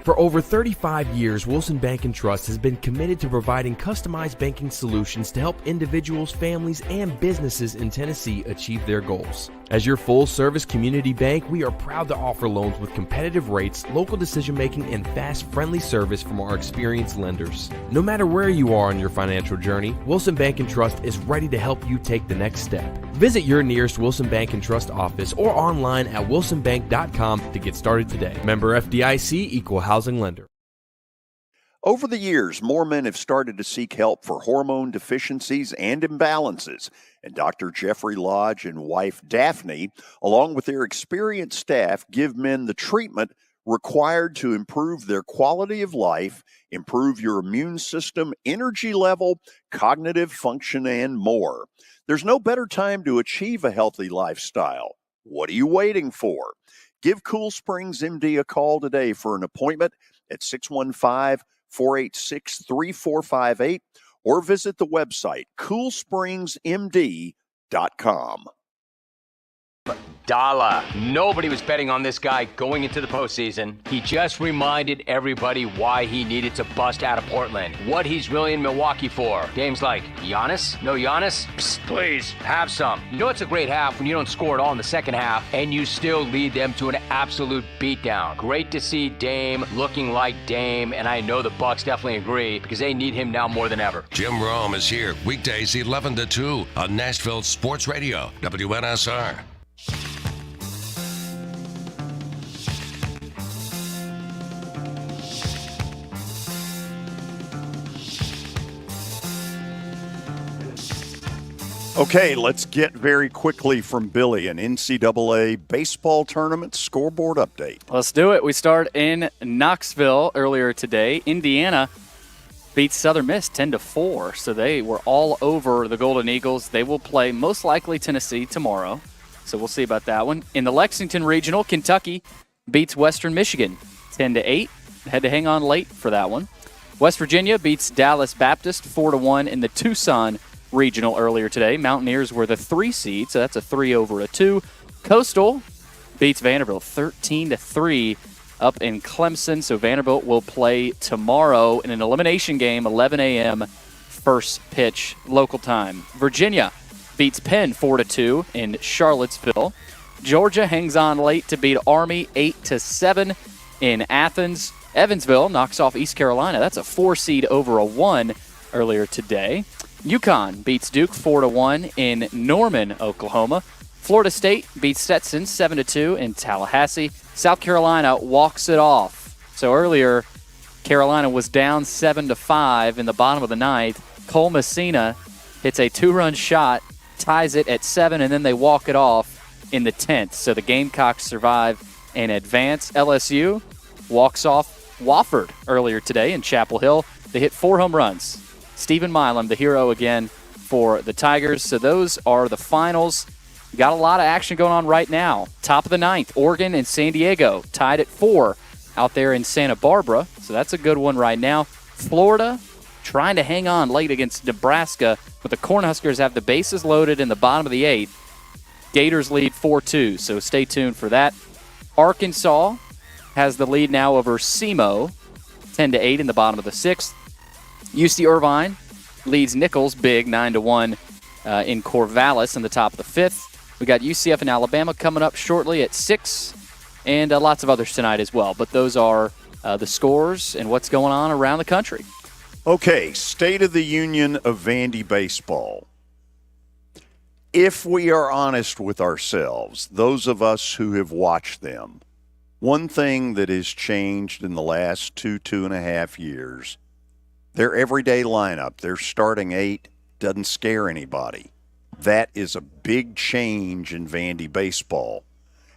For over 35 years, Wilson Bank & Trust has been committed to providing customized banking solutions to help individuals, families, and businesses in Tennessee achieve their goals. As your full-service community bank, we are proud to offer loans with competitive rates, local decision-making, and fast, friendly service from our experienced lenders. No matter where you are on your financial journey, Wilson Bank & Trust is ready to help you take the next step. Visit your nearest Wilson Bank & Trust office or online at wilsonbank.com to get started today. Member FDIC, Equal Housing Lender. Over the years, more men have started to seek help for hormone deficiencies and imbalances, and Dr. Jeffrey Lodge and wife Daphne, along with their experienced staff, give men the treatment required to improve their quality of life, improve your immune system, energy level, cognitive function, and more. There's no better time to achieve a healthy lifestyle. What are you waiting for? Give Cool Springs MD a call today for an appointment at 615-486-3458 or visit the website coolspringsmd.com. dollar. Nobody was betting on this guy going into the postseason. He just reminded everybody why he needed to bust out of Portland, what he's really in Milwaukee for. Games like, Giannis? No Giannis? Psst, please, have some. You know it's a great half when you don't score at all in the second half, and you still lead them to an absolute beatdown. Great to see Dame looking like Dame, and I know the Bucks definitely agree because they need him now more than ever. Jim Rome is here weekdays 11 to 2 on Nashville Sports Radio, WNSR. Okay, let's get very quickly from Billy an NCAA baseball tournament scoreboard update. Let's do it. We start in Knoxville earlier today. Indiana beat Southern Miss 10-4, so they were all over the Golden Eagles. They will play most likely Tennessee tomorrow, so we'll see about that one. In the Lexington Regional, Kentucky beats Western Michigan 10-8. Had to hang on late for that one. West Virginia beats Dallas Baptist 4-1 in the Tucson Regional earlier today. Mountaineers were the 3 seed, so that's a 3 over a 2. Coastal beats Vanderbilt 13-3 up in Clemson, so Vanderbilt will play tomorrow in an elimination game, 11 a.m. first pitch local time. Virginia beats Penn 4-2 in Charlottesville. Georgia hangs on late to beat Army 8-7 in Athens. Evansville knocks off East Carolina. That's a 4 seed over a 1 earlier today. UConn beats Duke 4-1 in Norman, Oklahoma. Florida State beats Stetson 7-2 in Tallahassee. South Carolina walks it off. So earlier, Carolina was down 7-5 in the bottom of the ninth. Cole Messina hits a 2-run shot, ties it at 7, and then they walk it off in the 10th. So the Gamecocks survive and advance. LSU walks off Wofford earlier today in Chapel Hill. They hit 4 home runs. Stephen Milam, the hero again for the Tigers. So those are the finals. Got a lot of action going on right now. Top of the ninth, Oregon and San Diego tied at 4 out there in Santa Barbara. So that's a good one right now. Florida trying to hang on late against Nebraska, but the Cornhuskers have the bases loaded in the bottom of the 8th. Gators lead 4-2, so stay tuned for that. Arkansas has the lead now over SEMO, 10-8 in the bottom of the 6th. UC Irvine leads Nichols big 9-1 in Corvallis in the top of the 5th. We got UCF and Alabama coming up shortly at 6, and lots of others tonight as well. But those are the scores and what's going on around the country. Okay, State of the Union of Vandy baseball. If we are honest with ourselves, those of us who have watched them, one thing that has changed in the last 2.5 years, their everyday lineup, their starting 8, doesn't scare anybody. That is a big change in Vandy baseball.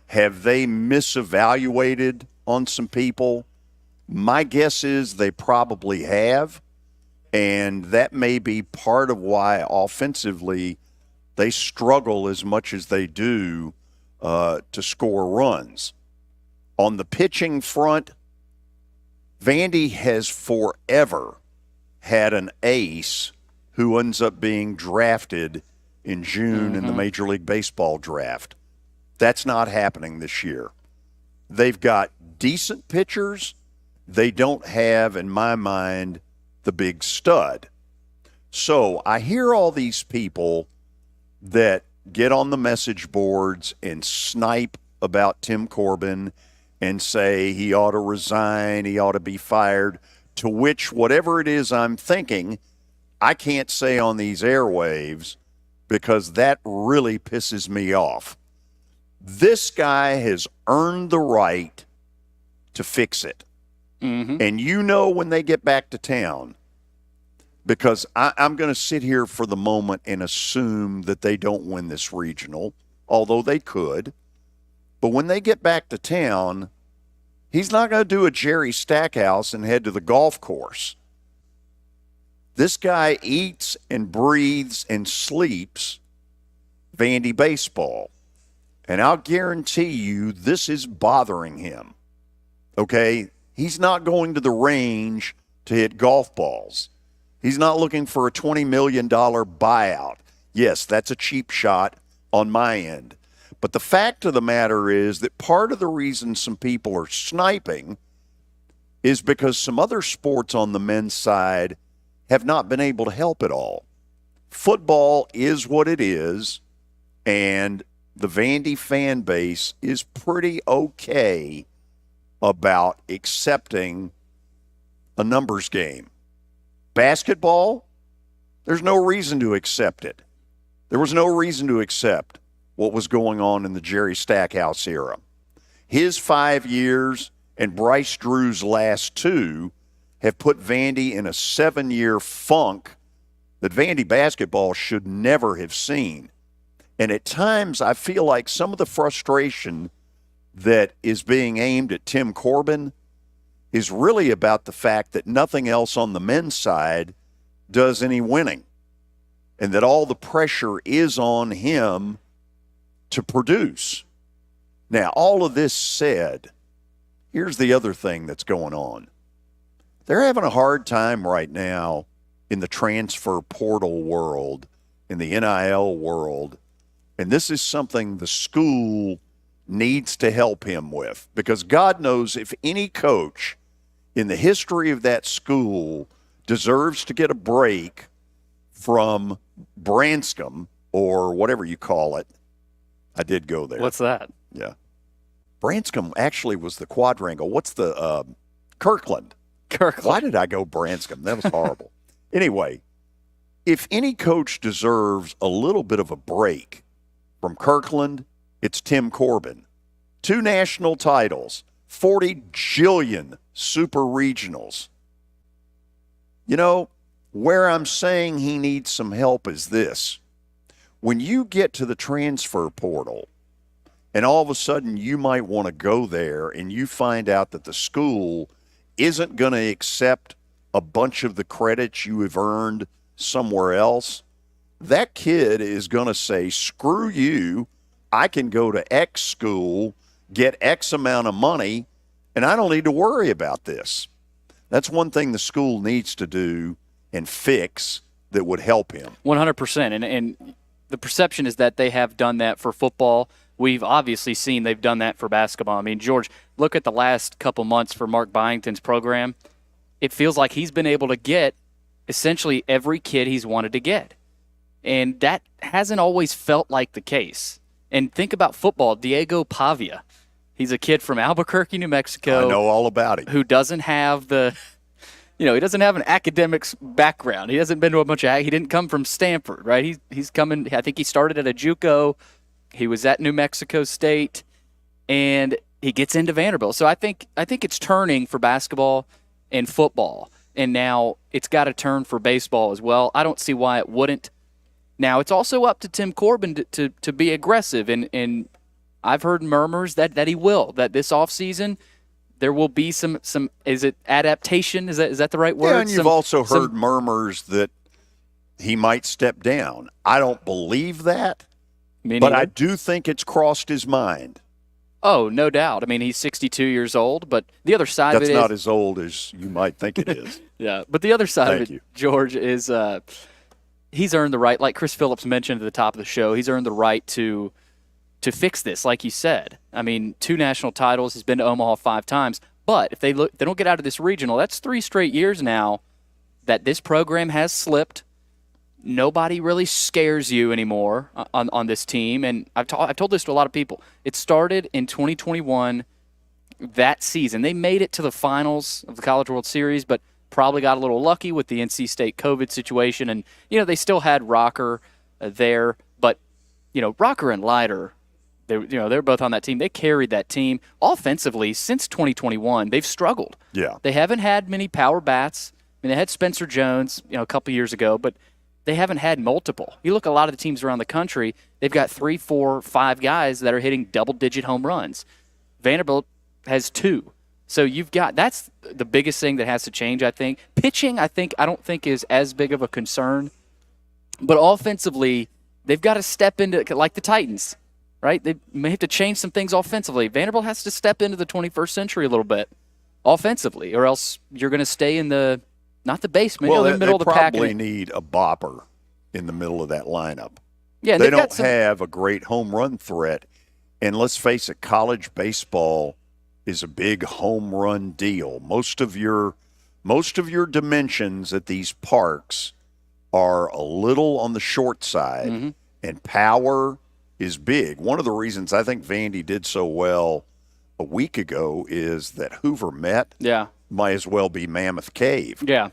Have they misevaluated on some people? My guess is they probably have, and that may be part of why offensively they struggle as much as they do to score runs. On the pitching front, Vandy has forever had an ace who ends up being drafted in June in the Major League Baseball draft. That's not happening this year. They've got decent pitchers. They don't have, in my mind, the big stud. So I hear all these people that get on the message boards and snipe about Tim Corbin and say he ought to resign, he ought to be fired, to which whatever it is I'm thinking, I can't say on these airwaves because that really pisses me off. This guy has earned the right to fix it. And you know when they get back to town, because I'm going to sit here for the moment and assume that they don't win this regional, although they could. But when they get back to town, he's not going to do a Jerry Stackhouse and head to the golf course. This guy eats and breathes and sleeps Vandy baseball. And I'll guarantee you this is bothering him. Okay? He's not going to the range to hit golf balls. He's not looking for a $20 million buyout. Yes, that's a cheap shot on my end. But the fact of the matter is that part of the reason some people are sniping is because some other sports on the men's side have not been able to help at all. Football is what it is, and the Vandy fan base is pretty okay about accepting a numbers game. Basketball, there's no reason to accept it. There was no reason to accept what was going on in the Jerry Stackhouse era. His 5 years and Bryce Drew's last 2 have put Vandy in a 7-year funk that Vandy basketball should never have seen. And at times, I feel like some of the frustration that is being aimed at Tim Corbin is really about the fact that nothing else on the men's side does any winning, and that all the pressure is on him to produce. Now, all of this said, here's the other thing that's going on. They're having a hard time right now in the transfer portal world, in the NIL world, and this is something the school needs to help him with, because God knows if any coach in the history of that school deserves to get a break from Branscombe, or whatever you call it. I did go there. What's that? Yeah. Branscombe actually was the quadrangle. What's the Kirkland? Kirkland. Why did I go Branscombe? That was horrible. Anyway, if any coach deserves a little bit of a break from Kirkland, it's Tim Corbin. 2 national titles, 40 jillion super regionals. You know, where I'm saying he needs some help is this. When you get to the transfer portal, and all of a sudden you might want to go there, and you find out that the school isn't going to accept a bunch of the credits you have earned somewhere else, that kid is going to say, screw you, I can go to X school, get X amount of money, and I don't need to worry about this. That's one thing the school needs to do and fix that would help him. 100%. And the perception is that they have done that for football. We've obviously seen they've done that for basketball. I mean, George, look at the last couple months for Mark Byington's program. It feels like he's been able to get essentially every kid he's wanted to get. And that hasn't always felt like the case. And think about football. Diego Pavia. He's a kid from Albuquerque, New Mexico. I know all about him. Who doesn't have he doesn't have an academics background. He hasn't been to a bunch of, he didn't come from Stanford, right? He's coming, I think he started at a JUCO. He was at New Mexico State, and he gets into Vanderbilt. So I think it's turning for basketball and football, and now it's got to turn for baseball as well. I don't see why it wouldn't. Now, it's also up to Tim Corbin to be aggressive, and I've heard murmurs that he will, that this offseason there will be some is it adaptation? Is that the right word? Yeah, and you've also heard murmurs that he might step down. I don't believe that, but I do think it's crossed his mind. Oh, no doubt. I mean, he's 62 years old, but the other side of it is... That's not as old as you might think it is. Yeah, but the other side of it, George, is he's earned the right, like Chris Phillips mentioned at the top of the show, he's earned the right to fix this, like you said. I mean, 2 national titles, he's been to Omaha 5 times, but if they don't get out of this regional, that's 3 straight years now that this program has slipped. Nobody really scares you anymore on this team, and I've told this to a lot of people. It started in 2021, that season. They made it to the finals of the College World Series, but probably got a little lucky with the NC State COVID situation, and they still had Rocker there, but Rocker and Leiter, they're both on that team. They carried that team offensively since 2021. They've struggled. Yeah, they haven't had many power bats. I mean, they had Spencer Jones, a couple years ago, but they haven't had multiple. You look at a lot of the teams around the country, they've got 3, 4, 5 guys that are hitting double-digit home runs. Vanderbilt has 2. So that's the biggest thing that has to change, I think. Pitching, I don't think is as big of a concern. But offensively, they've got to step into, like the Titans, right? They may have to change some things offensively. Vanderbilt has to step into the 21st century a little bit offensively, or else you're going to stay in not the basement, well, in the middle of the pack. They probably need a bopper in the middle of that lineup. Yeah, they don't have a great home run threat And let's face it, college baseball is a big home run deal. Most of your dimensions at these parks are a little on the short side, and power is big. One of the reasons I think Vandy did so well a week ago is that Hoover Met might as well be Mammoth Cave. Yeah.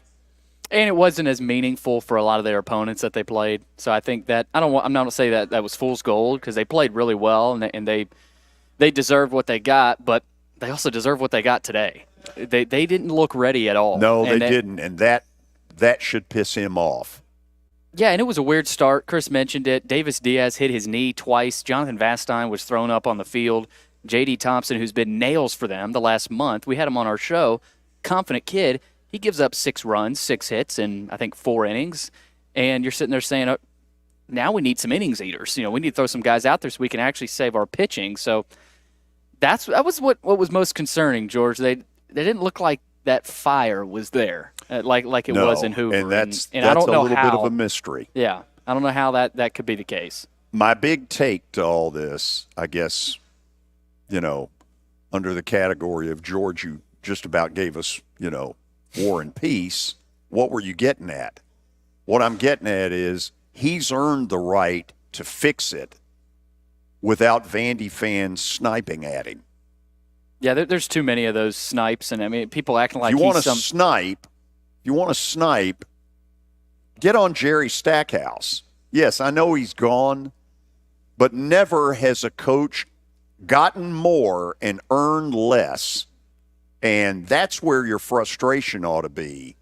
And it wasn't as meaningful for a lot of their opponents that they played. So I think that I'm not going to say that was fool's gold, because they played really well and they deserved what they got, but they also deserve what they got today. They didn't look ready at all. No, they didn't, and that should piss him off. Yeah, and it was a weird start. Chris mentioned it. Davis Diaz hit his knee twice. Jonathan Vastine was thrown up on the field. J.D. Thompson, who's been nails for them the last month, we had him on our show, confident kid. He gives up 6 runs, 6 hits, in, I think, 4 innings. And you're sitting there saying, oh, now we need some innings eaters. We need to throw some guys out there so we can actually save our pitching. So that was what was most concerning, George. They didn't look like that fire was there, like it was in Hoover. And that's I don't know a little how, bit of a mystery. Yeah, I don't know how that could be the case. My big take to all this, I guess, under the category of George, you just about gave us, War and Peace. What were you getting at? What I'm getting at is he's earned the right to fix it without Vandy fans sniping at him. Yeah, there's too many of those snipes, and I mean, people acting like If you want to snipe, get on Jerry Stackhouse. Yes, I know he's gone, but never has a coach gotten more and earned less. And that's where your frustration ought to be.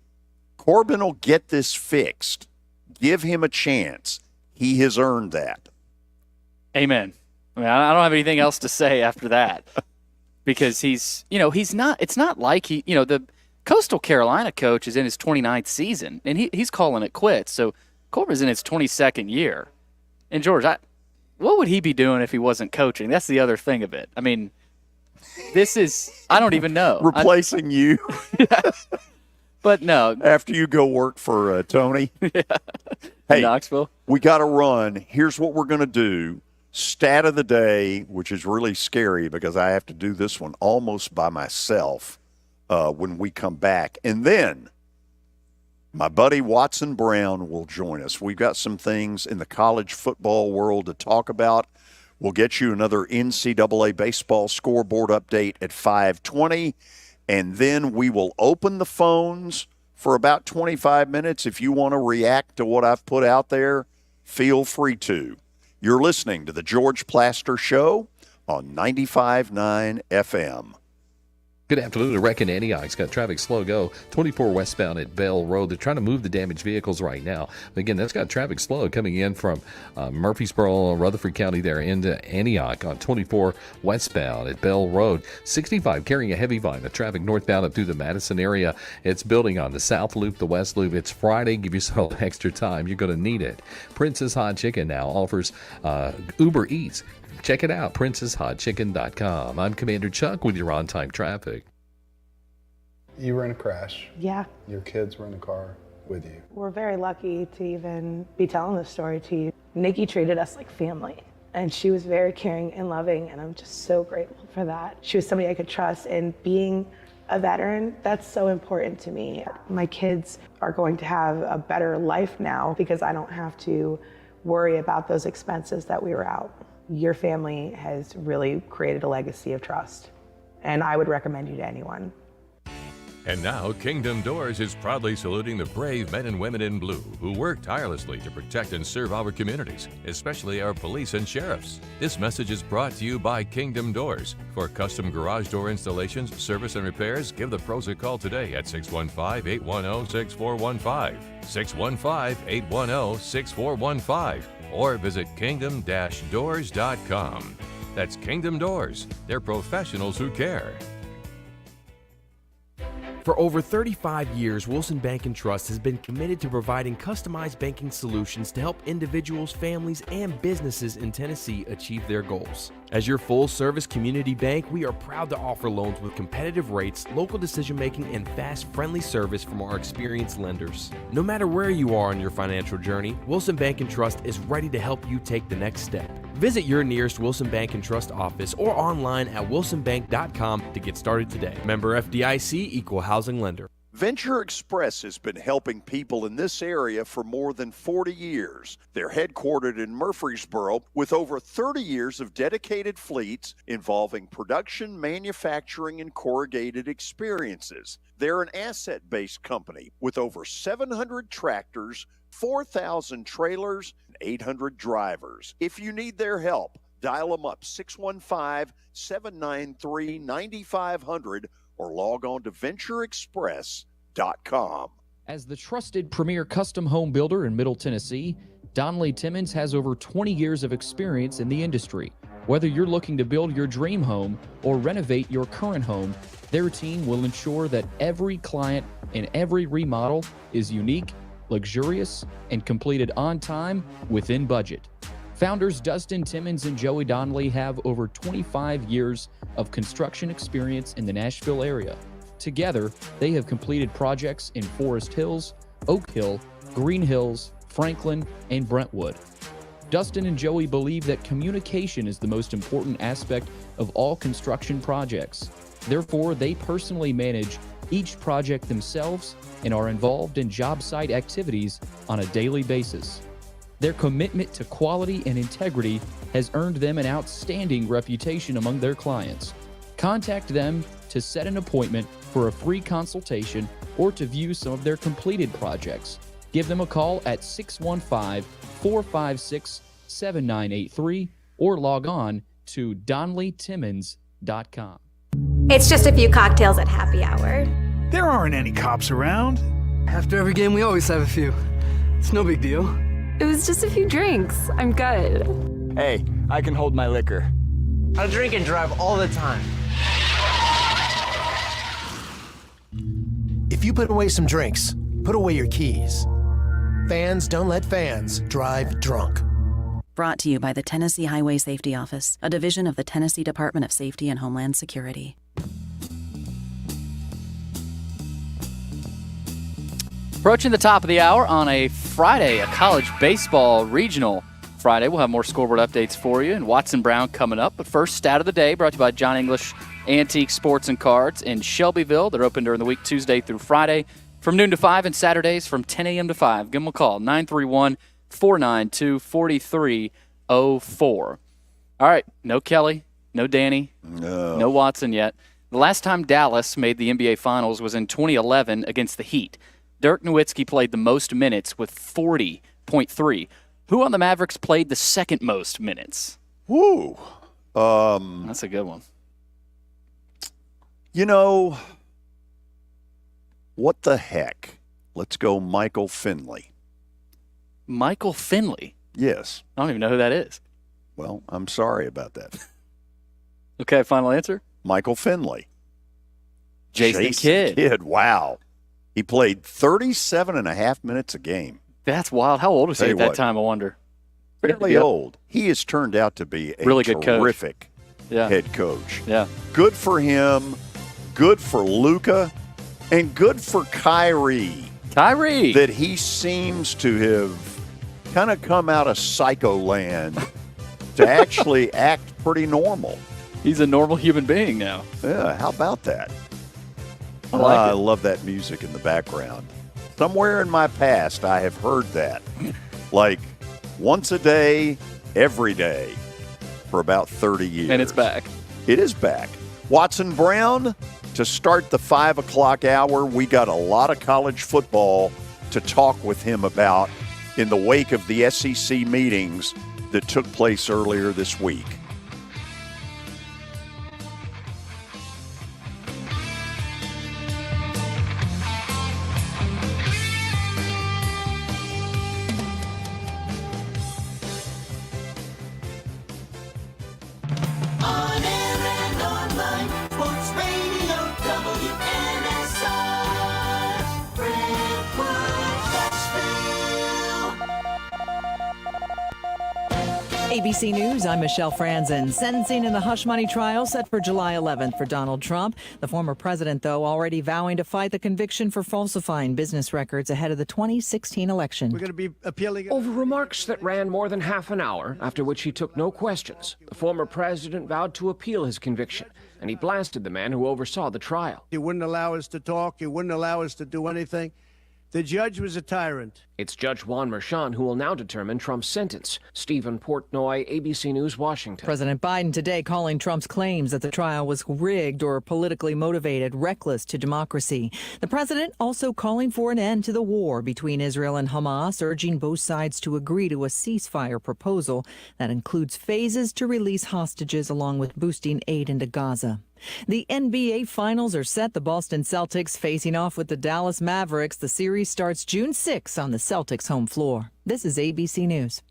Corbin will get this fixed. Give him a chance. He has earned that. Amen. I mean, I don't have anything else to say after that. Because he's not, it's not like the Coastal Carolina coach is in his 29th season, and he's calling it quits. So Corbin's in his 22nd year. And George, what would he be doing if he wasn't coaching? That's the other thing of it. I mean, I don't even know. Replacing you. But no. After you go work for Tony. Yeah. Hey, Knoxville. We got to run. Here's what we're going to do. Stat of the day, which is really scary because I have to do this one almost by myself when we come back. And then my buddy Watson Brown will join us. We've got some things in the college football world to talk about. We'll get you another NCAA baseball scoreboard update at 5:20. And then we will open the phones for about 25 minutes. If you want to react to what I've put out there, feel free to. You're listening to The George Plaster Show on 95.9 FM. Good afternoon. A wreck in Antioch's got traffic slow go 24 westbound at Bell Road. They're trying to move the damaged vehicles right now. But again, that's got traffic slow coming in from Murfreesboro, Rutherford County there into Antioch on 24 westbound at Bell Road. 65 carrying a heavy volume of traffic northbound up through the Madison area. It's building on the South Loop, the West Loop. It's Friday. Give yourself extra time. You're going to need it. Prince's Hot Chicken now offers Uber Eats. Check it out, princesshotchicken.com. I'm Commander Chuck with your on-time traffic. You were in a crash. Yeah. Your kids were in the car with you. We're very lucky to even be telling this story to you. Nikki treated us like family, and she was very caring and loving, and I'm just so grateful for that. She was somebody I could trust, and being a veteran, that's so important to me. My kids are going to have a better life now because I don't have to worry about those expenses that we were out. Your family has really created a legacy of trust, and I would recommend you to anyone. And now, Kingdom Doors is proudly saluting the brave men and women in blue who work tirelessly to protect and serve our communities, especially our police and sheriffs. This message is brought to you by Kingdom Doors. For custom garage door installations, service, and repairs, give the pros a call today at 615-810-6415, 615-810-6415, or visit kingdom-doors.com. That's Kingdom Doors. They're professionals who care. For over 35 years, Wilson Bank & Trust has been committed to providing customized banking solutions to help individuals, families, and businesses in Tennessee achieve their goals. As your full-service community bank, we are proud to offer loans with competitive rates, local decision-making, and fast, friendly service from our experienced lenders. No matter where you are on your financial journey, Wilson Bank & Trust is ready to help you take the next step. Visit your nearest Wilson Bank and Trust office or online at wilsonbank.com to get started today. Member FDIC, Equal Housing Lender. Venture Express has been helping people in this area for more than 40 years. They're headquartered in Murfreesboro with over 30 years of dedicated fleets involving production, manufacturing, and corrugated experiences. They're an asset-based company with over 700 tractors, 4,000 trailers, and 800 drivers. If you need their help, dial them up 615-793-9500 or log on to ventureexpress.com. As the trusted premier custom home builder in Middle Tennessee, Donnelly Timmons has over 20 years of experience in the industry. Whether you're looking to build your dream home or renovate your current home, their team will ensure that every client and every remodel is unique, luxurious, and completed on time within budget. Founders Dustin Timmons and Joey Donnelly have over 25 years of construction experience in the Nashville area. Together, they have completed projects in Forest Hills, Oak Hill, Green Hills, Franklin, and Brentwood. Dustin and Joey believe that communication is the most important aspect of all construction projects. Therefore, they personally manage each project themselves and are involved in job site activities on a daily basis. Their commitment to quality and integrity has earned them an outstanding reputation among their clients. Contact them to set an appointment for a free consultation or to view some of their completed projects. Give them a call at 615-456-7983 or log on to DonnellyTimmons.com. It's just a few cocktails at happy hour. There aren't any cops around. After every game, we always have a few. It's no big deal. It was just a few drinks. I'm good. Hey, I can hold my liquor. I drink and drive all the time. If you put away some drinks, put away your keys. Fans don't let fans drive drunk. Brought to you by the Tennessee Highway Safety Office, a division of the Tennessee Department of Safety and Homeland Security. Approaching the top of the hour on a Friday, a college baseball regional Friday. We'll have more scoreboard updates for you and Watson Brown coming up. But first, stat of the day brought to you by John English Antique Sports and Cards in Shelbyville. They're open during the week Tuesday through Friday from noon to 5 and Saturdays from 10 a.m. to 5. Give them a call, 931-492-4304. All right, no Kelly, no Danny, no Watson yet. The last time Dallas made the NBA Finals was in 2011 against the Heat. Dirk Nowitzki played the most minutes with 40.3. Who on the Mavericks played the second most minutes? Woo. That's a good one. You know, what the heck? Let's go Michael Finley. Michael Finley? Yes. I don't even know who that is. Well, I'm sorry about that. Okay, final answer? Michael Finley. Jason Kidd. Wow. He played 37 and a half minutes a game. That's wild. How old was he at that time, I wonder? Fairly old. He has turned out to be a really good terrific head coach. Yeah. Good for him, good for Luka, and good for Kyrie. That he seems to have kind of come out of psycho land to actually act pretty normal. He's a normal human being now. Yeah, how about that? I love that music in the background. Somewhere in my past, I have heard that. Like once a day, every day, for about 30 years. And it's back. It is back. Watson Brown, to start the 5 o'clock hour, we got a lot of college football to talk with him about in the wake of the SEC meetings that took place earlier this week. ABC News, I'm Michelle Franzen. Sentencing in the hush money trial set for July 11th for Donald Trump. The former president, though, already vowing to fight the conviction for falsifying business records ahead of the 2016 election. We're going to be appealing over remarks that ran more than half an hour, after which he took no questions. The former president vowed to appeal his conviction, and he blasted the man who oversaw the trial. He wouldn't allow us to talk. He wouldn't allow us to do anything. The judge was a tyrant. It's Judge Juan Merchan who will now determine Trump's sentence. Stephen Portnoy, ABC News, Washington. President Biden today calling Trump's claims that the trial was rigged or politically motivated reckless to democracy. The president also calling for an end to the war between Israel and Hamas, urging both sides to agree to a ceasefire proposal that includes phases to release hostages along with boosting aid into Gaza. The NBA Finals are set. The Boston Celtics facing off with the Dallas Mavericks. The series starts June 6 on the Celtics' home floor. This is ABC News.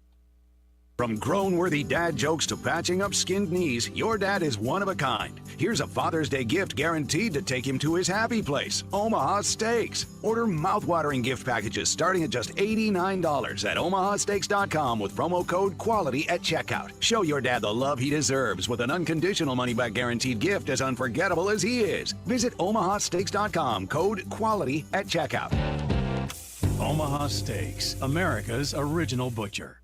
From grown-worthy dad jokes to patching up skinned knees, your dad is one of a kind. Here's a Father's Day gift guaranteed to take him to his happy place, Omaha Steaks. Order mouth-watering gift packages starting at just $89 at omahasteaks.com with promo code QUALITY at checkout. Show your dad the love he deserves with an unconditional money-back guaranteed gift as unforgettable as he is. Visit omahasteaks.com, code QUALITY at checkout. Omaha Steaks, America's original butcher.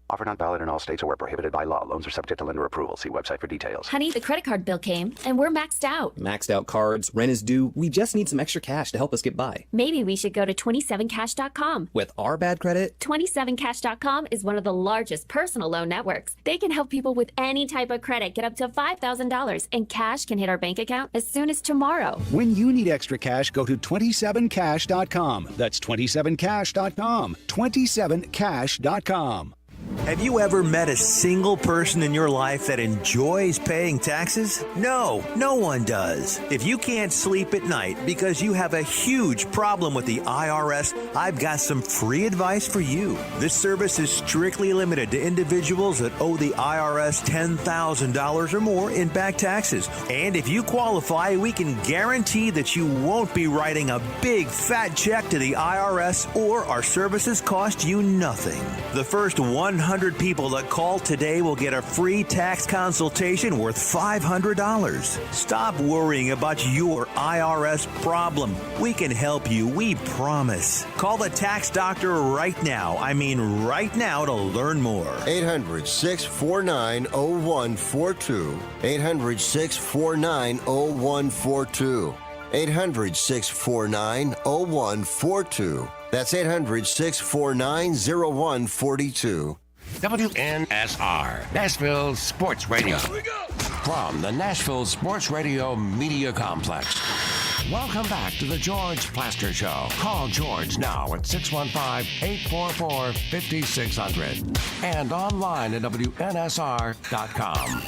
Offer not valid in all states or where prohibited by law. Loans are subject to lender approval. See website for details. Honey, the credit card bill came, and we're maxed out. Maxed out cards, rent is due. We just need some extra cash to help us get by. Maybe we should go to 27cash.com. With our bad credit? 27cash.com is one of the largest personal loan networks. They can help people with any type of credit get up to $5,000, and cash can hit our bank account as soon as tomorrow. When you need extra cash, go to 27cash.com. That's 27cash.com. 27cash.com. Have you ever met a single person in your life that enjoys paying taxes? No, no one does. If you can't sleep at night because you have a huge problem with the IRS, I've got some free advice for you. This service is strictly limited to individuals that owe the IRS $10,000 or more in back taxes. And if you qualify, we can guarantee that you won't be writing a big fat check to the IRS, or our services cost you nothing. The first 100 people that call today will get a free tax consultation worth $500. Stop worrying about your IRS problem. We can help you, we promise. Call the tax doctor right now. I mean right now, to learn more. 800-649-0142. 800-649-0142. 800-649-0142. That's 800-649-0142. WNSR, Nashville Sports Radio. From the Nashville Sports Radio Media Complex. Welcome back to the George Plaster Show. Call George now at 615-844-5600 and online at WNSR.com.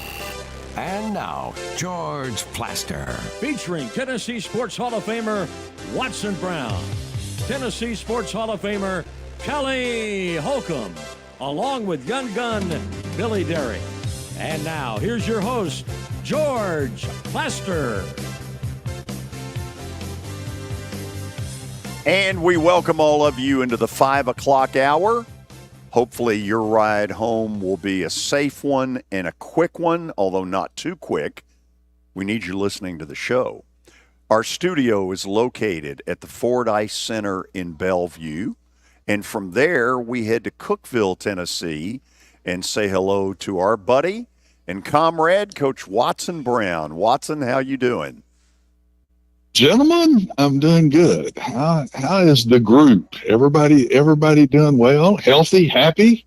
And now, George Plaster. Featuring Tennessee Sports Hall of Famer Watson Brown, Tennessee Sports Hall of Famer Kelly Holcomb, along with Young Gun Billy Derrick. And now, here's your host, George Plaster. And we welcome all of you into the 5 o'clock hour. Hopefully your ride home will be a safe one and a quick one, although not too quick. We need you listening to the show. Our studio is located at the Fordyce Center in Bellevue. And from there, we head to Cookeville, Tennessee, and say hello to our buddy and comrade, Coach Watson Brown. Watson, how you doing? Gentlemen, I'm doing good. How is the group? Everybody doing well? Healthy? Happy?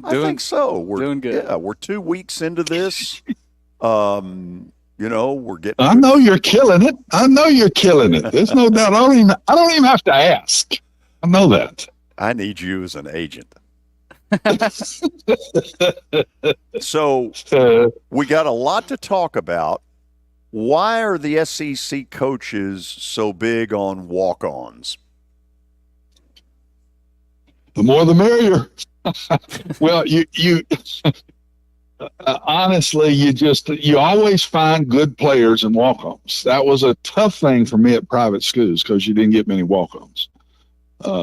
I think so. We're doing good. Yeah, we're 2 weeks into this. We're getting. I know you're killing it. There's no doubt. I don't even have to ask. I know that. I need you as an agent. So we got a lot to talk about. Why are the SEC coaches so big on walk-ons? The more the merrier. Well, you honestly, you always find good players in walk-ons. That was a tough thing for me at private schools because you didn't get many walk-ons.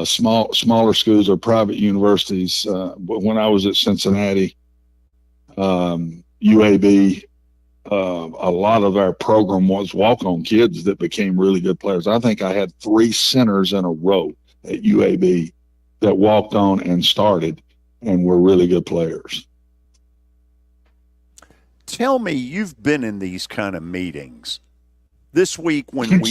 Smaller schools or private universities. But when I was at Cincinnati, UAB. A lot of our program was walk-on kids that became really good players. I think I had 3 centers in a row at UAB that walked on and started and were really good players. Tell me, you've been in these kind of meetings. This week when we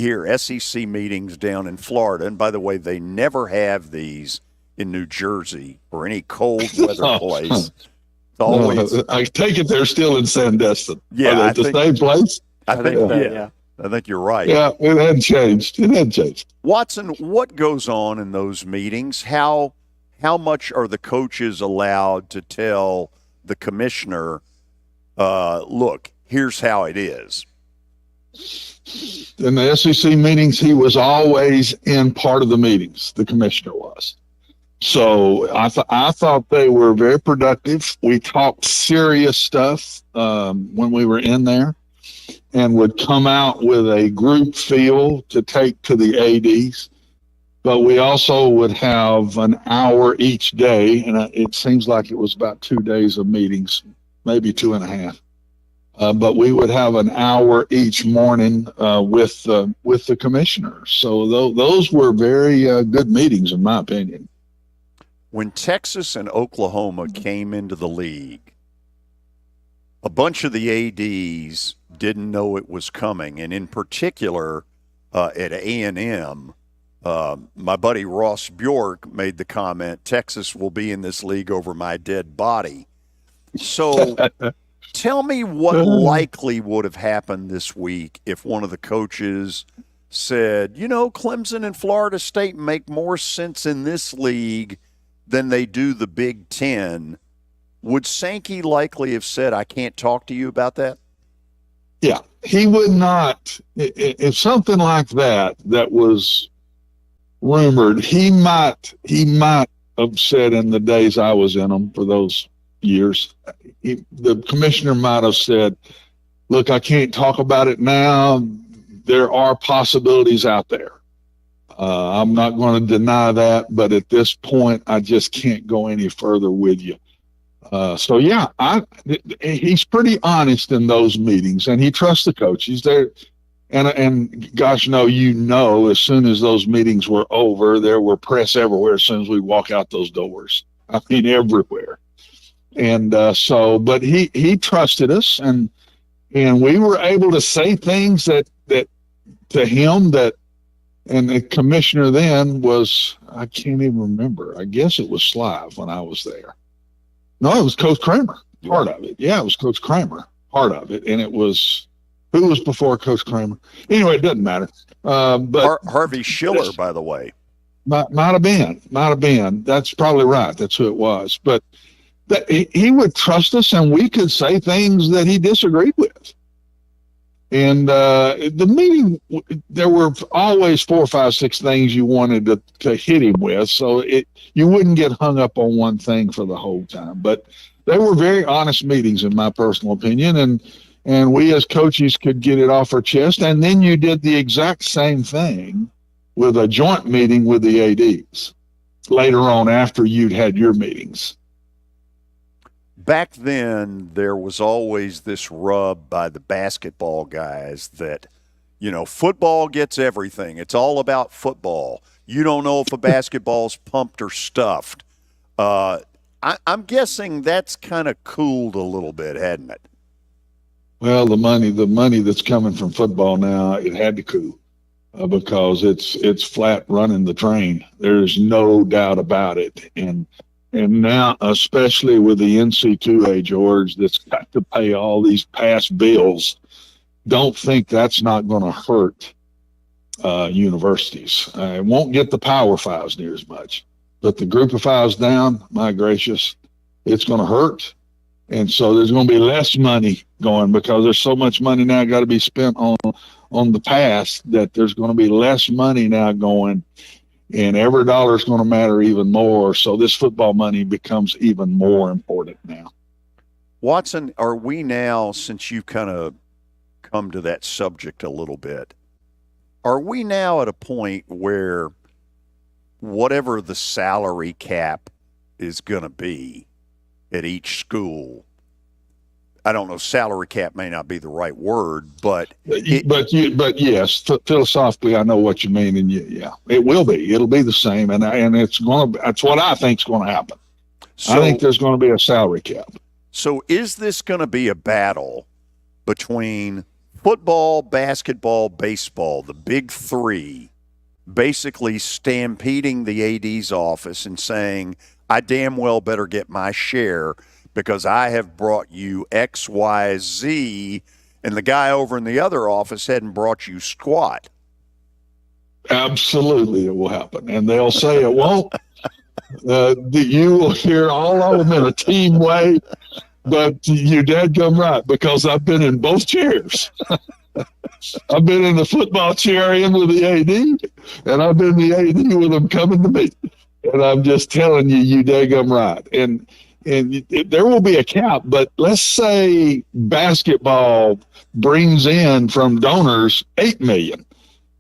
hear SEC meetings down in Florida, and by the way, they never have these in New Jersey or any cold weather place. It's always, I take it they're still in Sandestin. Yeah, Are they at the same place? I think you're right. Yeah, it hadn't changed. It hadn't changed. Watson, what goes on in those meetings? How much are the coaches allowed to tell the commissioner, look, here's how it is? In the SEC meetings, he was always in part of the meetings. The commissioner was. So I thought they were very productive. We talked serious stuff when we were in there, and would come out with a group feel to take to the ADs. But we also would have an hour each day, and it seems like it was about 2 days of meetings, maybe 2.5. But we would have an hour each morning with the commissioners. So those were very good meetings, in my opinion. When Texas and Oklahoma came into the league, a bunch of the ADs didn't know it was coming, and in particular at A&M, my buddy Ross Bjork made the comment, Texas will be in this league over my dead body. So tell me what likely would have happened this week if one of the coaches said, Clemson and Florida State make more sense in this league than they do the Big Ten. Would Sankey likely have said, I can't talk to you about that? Yeah, he would not. If something like that was rumored, he might have said in the days I was in them for those years, the commissioner might have said, look, I can't talk about it now. There are possibilities out there. I'm not going to deny that, but at this point, I just can't go any further with you. So yeah, he's pretty honest in those meetings, and he trusts the coach. He's there, and gosh, as soon as those meetings were over, there were press everywhere. As soon as we walk out those doors, I mean everywhere. And but he trusted us, and we were able to say things that to him that. And the commissioner then was, I can't even remember. I guess it was Slive when I was there. No, it was Coach Kramer, part of it. Yeah, it was Coach Kramer, part of it. And it was, who was before Coach Kramer? Anyway, it doesn't matter. But Harvey Schiller, by the way. Might have been. That's probably right. That's who it was. But he would trust us, and we could say things that he disagreed with. And the meeting, there were always 4, 5, 6 things you wanted to hit him with, so you wouldn't get hung up on one thing for the whole time. But they were very honest meetings, in my personal opinion, and we as coaches could get it off our chest. And then you did the exact same thing with a joint meeting with the ADs later on after you'd had your meetings. Back then, there was always this rub by the basketball guys that, football gets everything. It's all about football. You don't know if a basketball's pumped or stuffed. I'm guessing that's kind of cooled a little bit, hadn't it? Well, the money that's coming from football now, it had to cool because it's flat running the train. There's no doubt about it. And now, especially with the NCAA, George, that's got to pay all these past bills, don't think that's not going to hurt universities. It won't get the Power Fives near as much. But the Group of Fives down, my gracious, it's going to hurt. And so there's going to be less money going because there's so much money now got to be spent on the past that there's going to be less money now going. And every dollar is going to matter even more. So this football money becomes even more important now. Watson, are we now, since you've kind of come to that subject a little bit, are we now at a point where whatever the salary cap is going to be, at each school. I don't know, salary cap may not be the right word, but yes, philosophically, I know what you mean, and yeah, it will be. It'll be the same, and it's going to. That's what I think is going to happen. So, I think there's going to be a salary cap. So, is this going to be a battle between football, basketball, baseball, the big three, basically stampeding the AD's office and saying, "I damn well better get my share"? Because I have brought you X, Y, Z, and the guy over in the other office hadn't brought you squat. Absolutely, it will happen. And they'll say it won't. You will hear all of them in a team way, but you're dadgum right, because I've been in both chairs. I've been in the football chair in with the AD, and I've been the AD with them coming to me. And I'm just telling you dadgum right. And there will be a cap, but let's say basketball brings in from donors $8 million.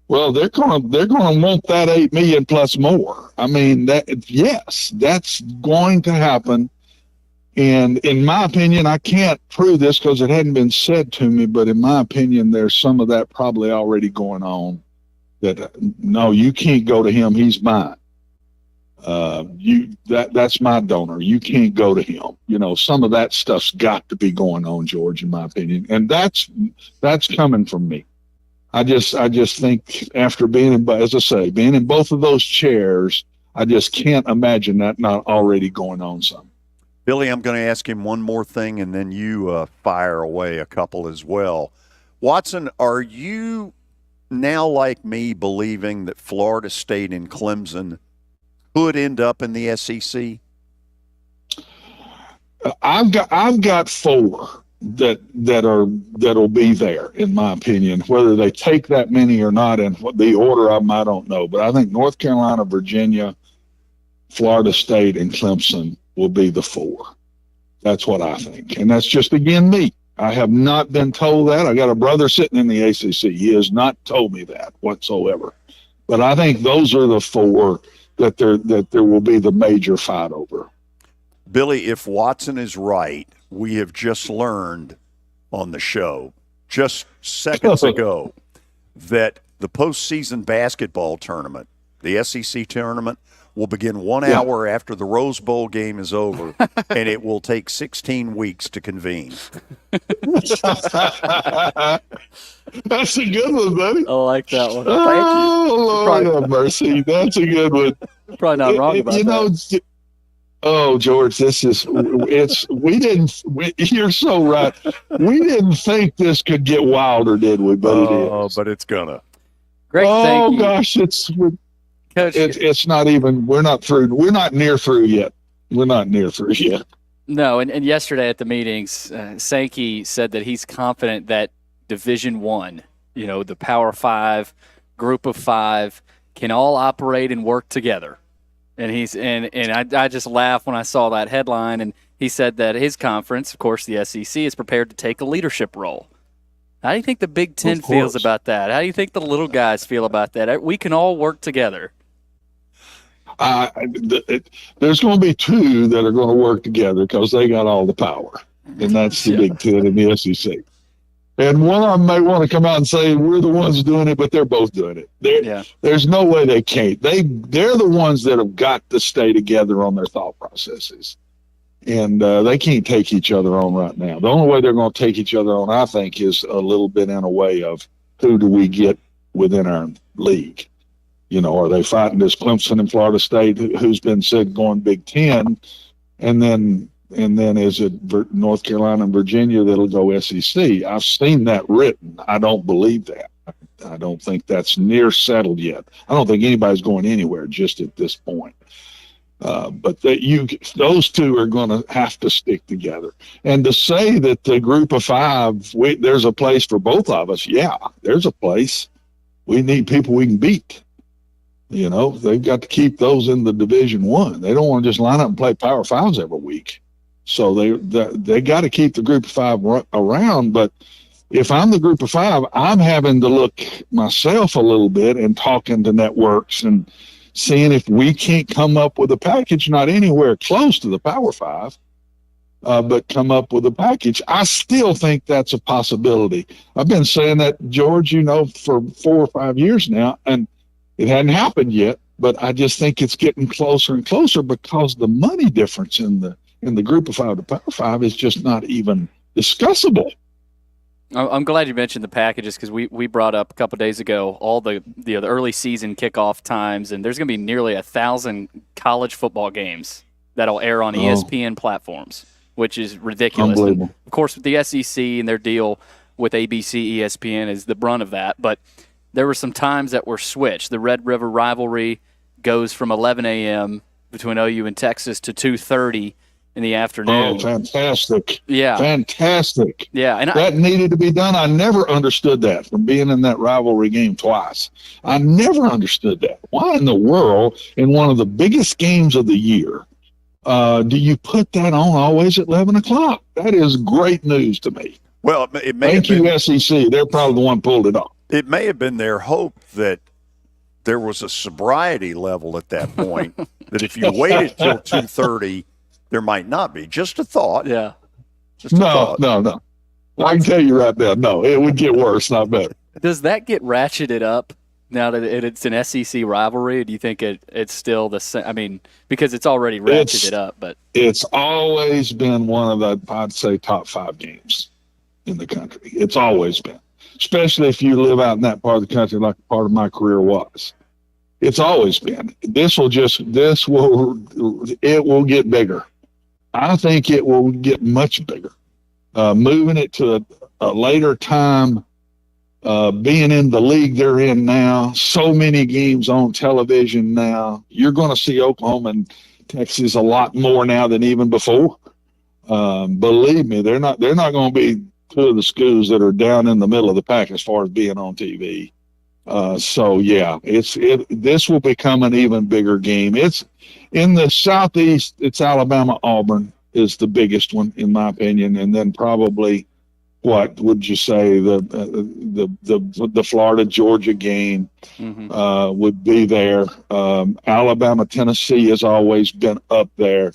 Well, they're gonna want that $8 million plus more. I mean, that's going to happen. And in my opinion, I can't prove this because it hadn't been said to me, but in my opinion, there's some of that probably already going on. That no, you can't go to him; he's mine. That's my donor. You can't go to him. You know, some of that stuff's got to be going on, George, in my opinion, and that's coming from me. I just think after being in both of those chairs, I just can't imagine that not already going on some. Billy, I'm going to ask him one more thing, and then you fire away a couple as well. Watson, are you now like me believing that Florida State and Clemson could end up in the SEC? I've got four that'll be there, in my opinion. Whether they take that many or not, and what the order of them, I don't know. But I think North Carolina, Virginia, Florida State, and Clemson will be the four. That's what I think, and that's just again me. I have not been told that. I got a brother sitting in the ACC. He has not told me that whatsoever. But I think those are the four that there will be the major fight over. Billy, if Watson is right, we have just learned on the show just seconds ago that the postseason basketball tournament, the SEC tournament, will begin 1 hour after the Rose Bowl game is over, and it will take 16 weeks to convene. That's a good one, buddy. I like that one. Oh, Lord have mercy. That's a good one. Probably not wrong about that. Oh, George, you're so right. We didn't think this could get wilder, did we? But it is. But it's gonna. Greg, thank you. Gosh, Coach, it's not even. We're not through. We're not near through yet. We're not near through yet. No, and yesterday at the meetings, Sankey said that he's confident that Division I, the Power Five, Group of Five, can all operate and work together. And I just laughed when I saw that headline. And he said that his conference, of course, the SEC, is prepared to take a leadership role. How do you think the Big Ten feels about that? How do you think the little guys feel about that? We can all work together. There's going to be two that are going to work together because they got all the power, and that's the Big Ten and the SEC. And one of them may want to come out and say we're the ones doing it, but they're both doing it. There's no way they can't. They're the ones that have got to stay together on their thought processes, and they can't take each other on right now. The only way they're going to take each other on, I think, is a little bit in a way of who do we get within our league. Are they fighting this Clemson and Florida State, who's been said going Big Ten, and then is it North Carolina and Virginia that'll go SEC? I've seen that written. I don't believe that. I don't think that's near settled yet. I don't think anybody's going anywhere just at this point. But those two are going to have to stick together. And to say that the Group of Five, there's a place for both of us, there's a place. We need people we can beat. They've got to keep those in the Division I. They don't want to just line up and play Power Fives every week. So they got to keep the Group of Five around. But if I'm the Group of Five, I'm having to look myself a little bit and talking to networks and seeing if we can't come up with a package not anywhere close to the Power Five, but come up with a package. I still think that's a possibility. I've been saying that, George, for 4 or 5 years now, and it hadn't happened yet. But I just think it's getting closer and closer because the money difference in the Group of 5 to Power 5 is just not even discussable. I'm glad you mentioned the packages because we brought up a couple of days ago all the early season kickoff times, and there's going to be nearly 1,000 college football games that'll air on ESPN platforms, which is ridiculous. And of course, with the SEC and their deal with ABC, ESPN is the brunt of that. But there were some times that were switched. The Red River rivalry goes from 11 a.m. between OU and Texas to 2:30 in the afternoon. Oh, fantastic. Yeah. Fantastic. Yeah. And that needed to be done. I never understood that from being in that rivalry game twice. I never understood that. Why in the world, in one of the biggest games of the year, do you put that on always at 11 o'clock? That is great news to me. Well, it may Thank have been, you, SEC. They're probably the one pulled it off. It may have been their hope that there was a sobriety level at that point, that if you waited till 2:30, there might not be. Just a thought. Yeah. Just a thought. No. I can tell you right now, no, it would get worse, not better. Does that get ratcheted up now that it's an SEC rivalry? Do you think it's still the same? I mean, because it's already ratcheted up, but it's always been one of the, I'd say, top 5 games in the country. It's always been, especially if you live out in that part of the country like part of my career was. It's always been. It will get bigger. I think it will get much bigger. Moving it to a later time, being in the league they're in now, so many games on television now. You're going to see Oklahoma and Texas a lot more now than even before. Believe me, they're not going to be two of the schools that are down in the middle of the pack as far as being on TV. So yeah, this will become an even bigger game. It's in the Southeast. It's Alabama Auburn is the biggest one in my opinion, and then probably what would you say the Florida Georgia game would be there. Alabama Tennessee has always been up there.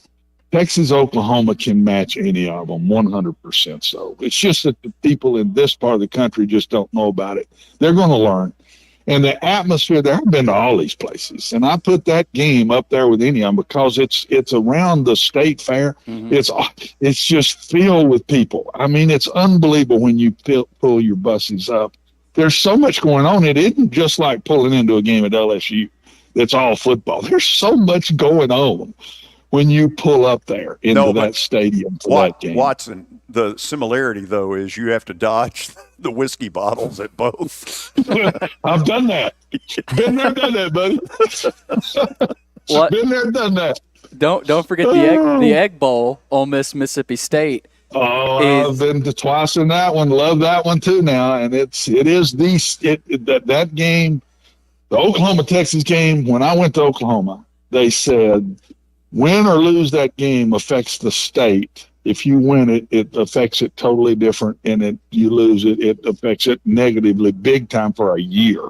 Texas Oklahoma can match any of them 100%. So it's just that the people in this part of the country just don't know about it. They're going to learn. And the atmosphere there, I've been to all these places, and I put that game up there with any of them because it's around the state fair. It's just filled with people. I mean, it's unbelievable when you pull your buses up. There's so much going on. It isn't just like pulling into a game at LSU. It's all football. There's so much going on when you pull up there into that stadium for that game. Watson, the similarity, though, is you have to dodge the whiskey bottles at both. I've done that. Been there, done that, buddy. What? Been there, done that. Don't forget the Egg Bowl, Ole Miss, Mississippi State. Oh, I've been to twice in that one. Love that one too now, and that game, the Oklahoma-Texas game. When I went to Oklahoma, they said, win or lose that game affects the state. If you win it, it affects it totally different, and you lose it, it affects it negatively big time for a year.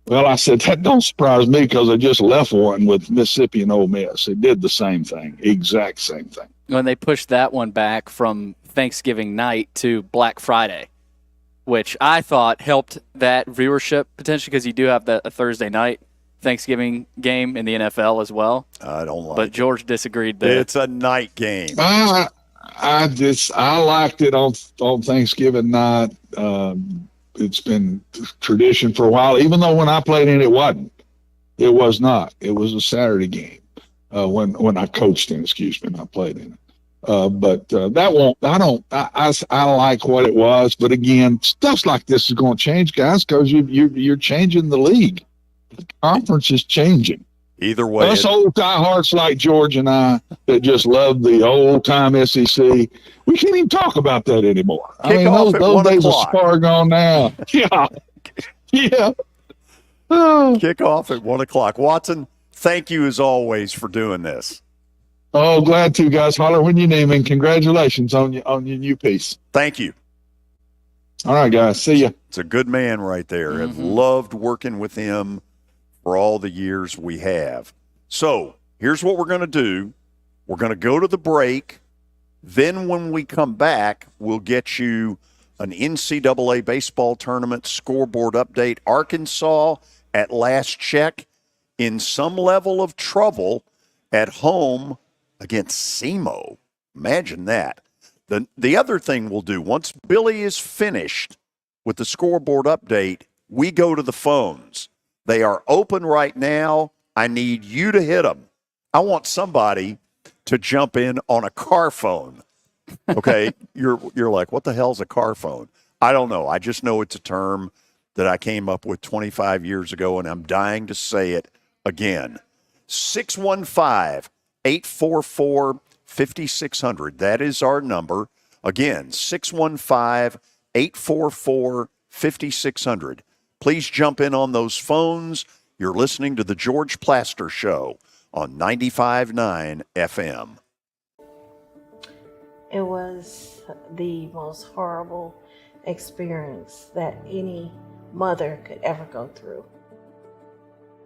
Well, I said, that don't surprise me because I just left one with Mississippi and Ole Miss. It did the same thing, exact same thing. When they pushed that one back from Thanksgiving night to Black Friday, which I thought helped that viewership potentially because you do have a Thursday night Thanksgiving game in the NFL as well. I don't like it. But George disagreed there. It's a night game. I liked it on Thanksgiving night. It's been tradition for a while, even though when I played in it wasn't. It was not. It was a Saturday game when I coached in, and I played in it. But that won't. I like what it was, but again, stuff like this is going to change, guys, because you're changing the league. The conference is changing. Either way, us old diehards like George and I that just love the old time SEC, we can't even talk about that anymore. Those days are far gone now. Yeah. Kick off at 1:00. Watson, thank you as always for doing this. Oh, glad to, guys. Holler when you need me, and congratulations on your new piece. Thank you. All right, guys. See ya. It's a good man right there. I've loved working with him for all the years we have. So here's what we're going to do. We're going to go to the break. Then when we come back, we'll get you an NCAA baseball tournament scoreboard update. Arkansas, at last check, in some level of trouble at home against SEMO. Imagine that. The other thing we'll do, once Billy is finished with the scoreboard update, we go to the phones. They are open right now. I need you to hit them. I want somebody to jump in on a car phone. Okay, you're like, what the hell's a car phone? I don't know. I just know it's a term that I came up with 25 years ago, and I'm dying to say it again. 615-844-5600. That is our number. Again, 615-844-5600. Please jump in on those phones. You're listening to The George Plaster Show on 95.9 FM. It was the most horrible experience that any mother could ever go through.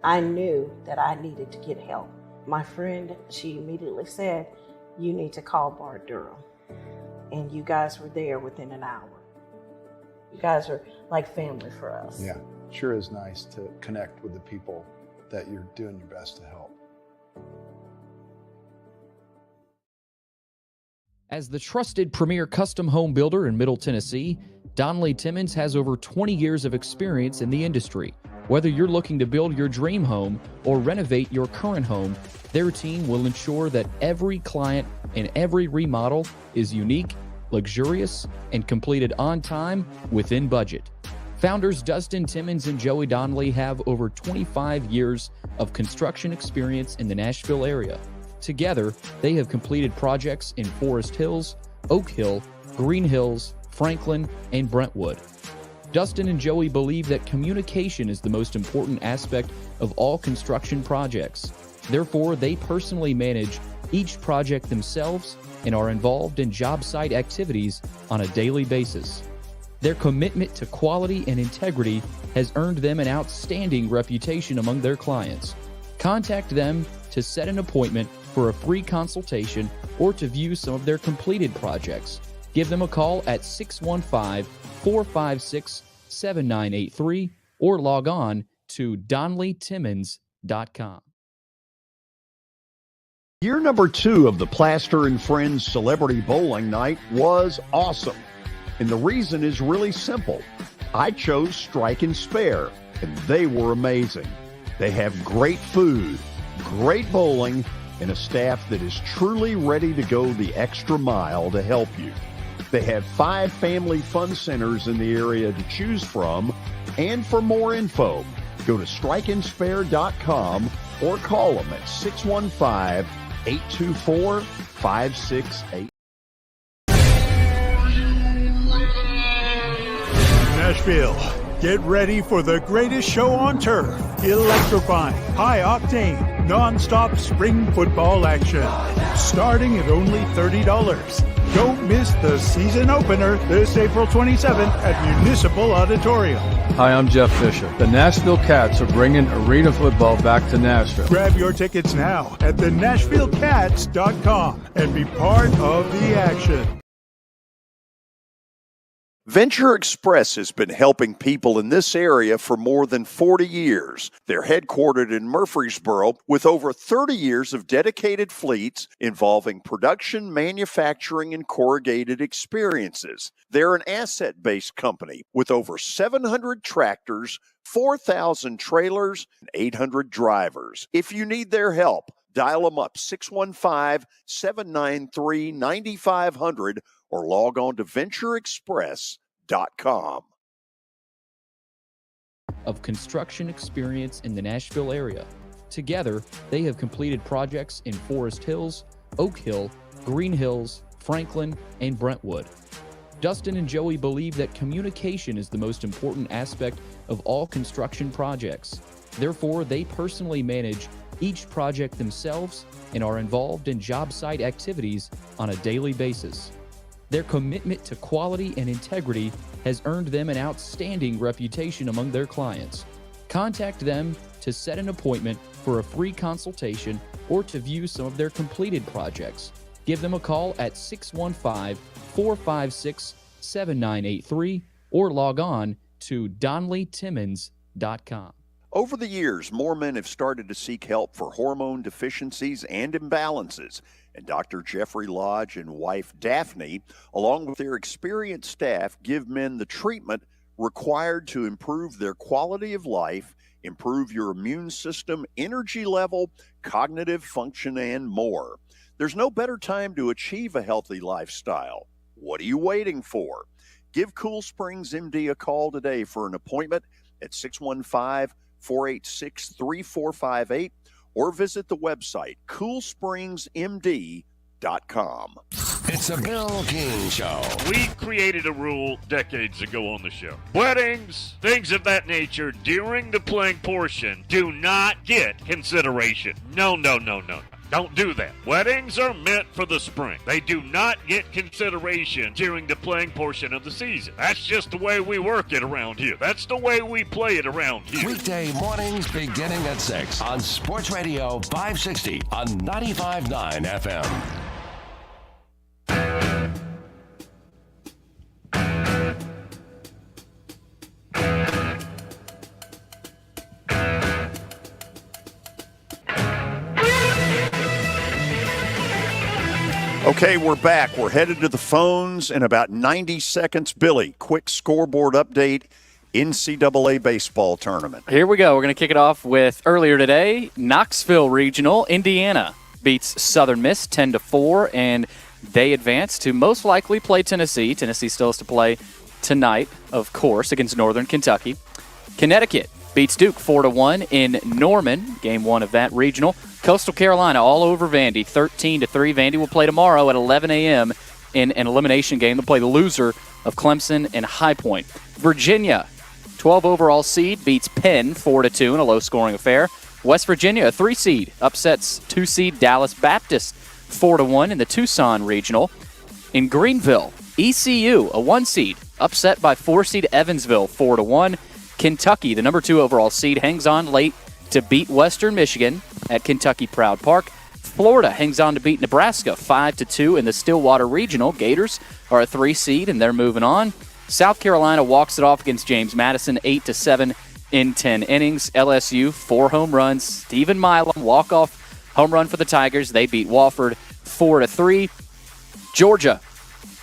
I knew that I needed to get help. My friend, she immediately said, you need to call Bart Durham. And you guys were there within an hour. You guys are like family for us. Yeah, sure is nice to connect with the people that you're doing your best to help. As the trusted premier custom home builder in Middle Tennessee, Donnelly Timmons has over 20 years of experience in the industry. Whether you're looking to build your dream home or renovate your current home, their team will ensure that every client and every remodel is unique, luxurious, and completed on time within budget. Founders Dustin Timmons and Joey Donnelly have over 25 years of construction experience in the Nashville area. Together, they have completed projects in Forest Hills, Oak Hill, Green Hills, Franklin, and Brentwood. Dustin and Joey believe that communication is the most important aspect of all construction projects. Therefore, they personally manage each project themselves and are involved in job site activities on a daily basis. Their commitment to quality and integrity has earned them an outstanding reputation among their clients. Contact them to set an appointment for a free consultation or to view some of their completed projects. Give them a call at 615-456-7983 or log on to DonnellyTimmons.com. Year number 2 of the Plaster and Friends Celebrity Bowling Night was awesome. And the reason is really simple. I chose Strike and Spare, and they were amazing. They have great food, great bowling, and a staff that is truly ready to go the extra mile to help you. They have 5 family fun centers in the area to choose from. And for more info, go to strikeandspare.com or call them at 615-824-5688. Nashville, get ready for the greatest show on turf. Electrifying, high-octane, non-stop spring football action. Starting at only $30. Don't miss the season opener this April 27th at Municipal Auditorium. Hi, I'm Jeff Fisher. The Nashville Cats are bringing arena football back to Nashville. Grab your tickets now at thenashvillecats.com and be part of the action. Venture Express has been helping people in this area for more than 40 years. They're headquartered in Murfreesboro with over 30 years of dedicated fleets involving production, manufacturing, and corrugated experiences. They're an asset-based company with over 700 tractors, 4,000 trailers, and 800 drivers. If you need their help, dial them up 615-793-9500 or log on to ventureexpress.com. Of construction experience in the Nashville area. Together, they have completed projects in Forest Hills, Oak Hill, Green Hills, Franklin, and Brentwood. Dustin and Joey believe that communication is the most important aspect of all construction projects. Therefore, they personally manage each project themselves and are involved in job site activities on a daily basis. Their commitment to quality and integrity has earned them an outstanding reputation among their clients. Contact them to set an appointment for a free consultation or to view some of their completed projects. Give them a call at 615-456-7983 or log on to DonleyTimmons.com. Over the years, more men have started to seek help for hormone deficiencies and imbalances. And Dr. Jeffrey Lodge and wife Daphne, along with their experienced staff, give men the treatment required to improve their quality of life, improve your immune system, energy level, cognitive function, and more. There's no better time to achieve a healthy lifestyle. What are you waiting for? Give Cool Springs MD a call today for an appointment at 615-486-3458 or visit the website coolspringsmd.com. It's a Bill King Show. We created a rule decades ago on the show. Weddings, things of that nature, during the playing portion, do not get consideration. No. Don't do that. Weddings are meant for the spring. They do not get consideration during the playing portion of the season. That's just the way we work it around here. That's the way we play it around here. Weekday mornings beginning at 6 on Sports Radio 560 on 95.9 FM. Okay, we're back. We're headed to the phones in about 90 seconds. Billy, quick scoreboard update, NCAA baseball tournament. Here we go. We're going to kick it off with earlier today, Knoxville Regional. Indiana beats Southern Miss 10-4, and they advance to most likely play Tennessee. Tennessee still has to play tonight, of course, against Northern Kentucky. Connecticut beats Duke 4-1 in Norman, game one of that regional. Coastal Carolina all over Vandy, 13-3. Vandy will play tomorrow at 11 a.m. in an elimination game. They'll play the loser of Clemson and High Point. Virginia, 12 overall seed, beats Penn 4-2 in a low-scoring affair. West Virginia, a 3 seed, upsets 2 seed Dallas Baptist 4-1 in the Tucson Regional. In Greenville, ECU, a 1 seed, upset by 4 seed Evansville 4-1. Kentucky, the number 2 overall seed, hangs on late to beat Western Michigan at Kentucky Proud Park. Florida hangs on to beat Nebraska 5-2 in the Stillwater Regional. Gators are a 3 seed, and they're moving on. South Carolina walks it off against James Madison 8-7 in 10 innings. LSU, 4 home runs. Stephen Milam, walk-off home run for the Tigers. They beat Wofford 4-3. Georgia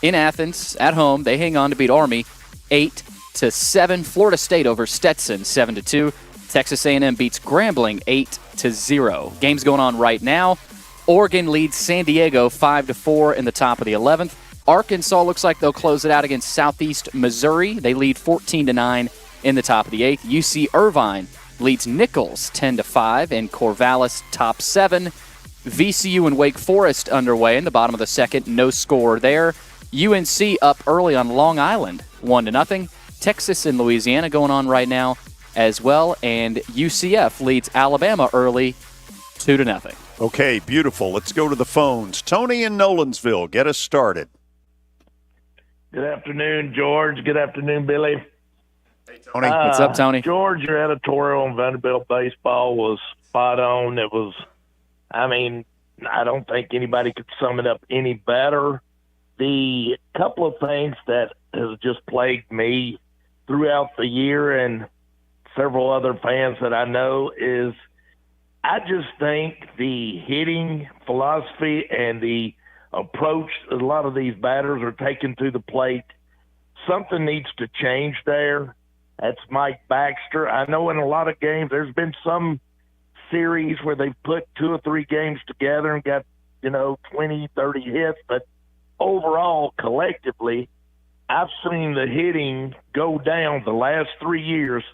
in Athens at home. They hang on to beat Army 8-7. Florida State over Stetson 7-2. Texas A&M beats Grambling 8-0. Games going on right now. Oregon leads San Diego 5-4 in the top of the 11th. Arkansas looks like they'll close it out against Southeast Missouri. They lead 14-9 in the top of the 8th. UC Irvine leads Nichols 10-5 in Corvallis top 7. VCU and Wake Forest underway in the bottom of the 2nd. No score there. UNC up early on Long Island 1-0. Texas and Louisiana going on right now as well, and UCF leads Alabama early 2-0. Okay, beautiful. Let's go to the phones. Tony in Nolensville, get us started. Good afternoon, George. Good afternoon, Billy. Hey, Tony. What's up, Tony? George, your editorial on Vanderbilt baseball was spot on. It was, I don't think anybody could sum it up any better. The couple of things that has just plagued me throughout the year and several other fans that I know is I just think the hitting philosophy and the approach a lot of these batters are taking to the plate, something needs to change there. That's Mike Baxter. I know in a lot of games there's been some series where they've put 2 or 3 games together and got, 20, 30 hits, but overall, collectively, I've seen the hitting go down the last 3 years.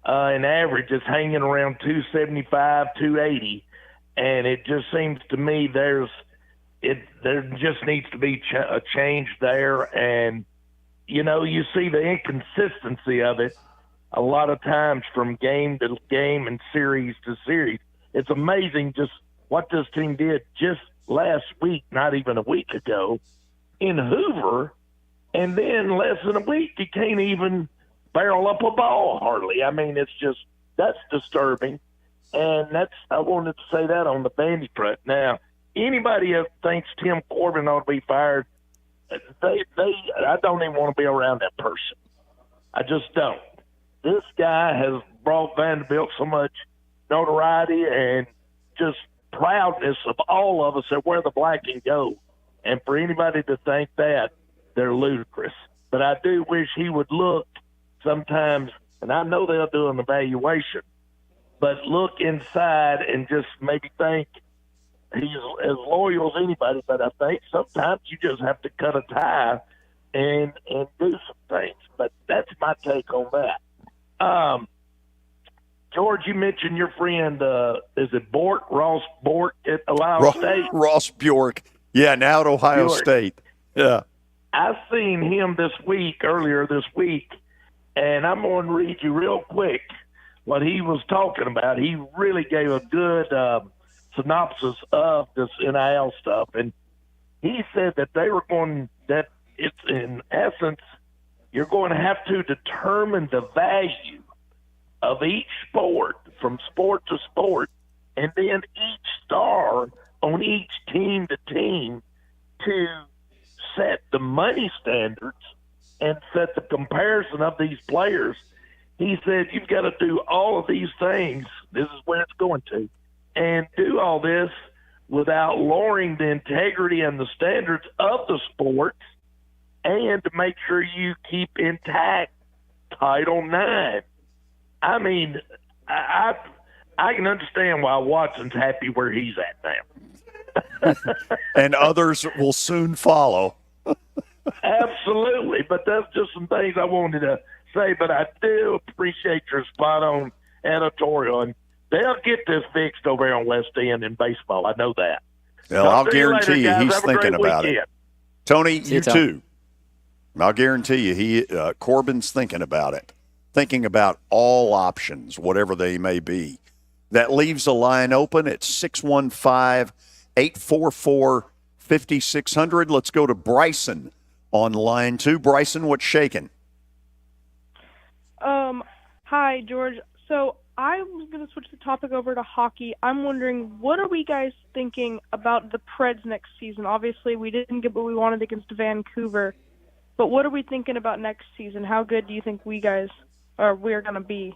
In average, it's hanging around 275, 280, and it just seems to me there just needs to be a change there. And you see the inconsistency of it a lot of times from game to game and series to series. It's amazing just what this team did just last week, not even a week ago, in Hoover, and then less than a week you can't even barrel up a ball hardly. That's disturbing. And I wanted to say that on the Vandy front. Now, anybody that thinks Tim Corbin ought to be fired, I don't even want to be around that person. I just don't. This guy has brought Vanderbilt so much notoriety and just proudness of all of us that wear the black and gold. And for anybody to think that, they're ludicrous. But I do wish he would look sometimes, and I know they'll do an evaluation, but look inside and just maybe think he's as loyal as anybody. But I think sometimes you just have to cut a tie and do some things. But that's my take on that. George, you mentioned your friend, is it Bork, Ross Bork at Ohio State? Ross Bjork. Yeah, now at Ohio State. Yeah. I seen him earlier this week, and I'm going to read you real quick what he was talking about. He really gave a good synopsis of this NIL stuff, and he said that that it's in essence, you're going to have to determine the value of each sport from sport to sport, and then each star on each team to set the money standards and set the comparison of these players. He said you've got to do all of these things. This is where it's going to. And do all this without lowering the integrity and the standards of the sport, and to make sure you keep intact Title IX. I mean, I can understand why Watson's happy where he's at now. And others will soon follow. Absolutely, but that's just some things I wanted to say. But I do appreciate your spot-on editorial, and they'll get this fixed over here on West End in baseball. I know that. Well, I'll guarantee you he's thinking about it. Tony, you too. I'll guarantee you Corbin's thinking about it, thinking about all options, whatever they may be. That leaves a line open at 615-844-5600. Let's go to Bryson on line 2. Bryson, what's shaking? Hi, George. So I was going to switch the topic over to hockey. I'm wondering, what are we guys thinking about the Preds next season? Obviously, we didn't get what we wanted against Vancouver, but what are we thinking about next season? How good do you think we're going to be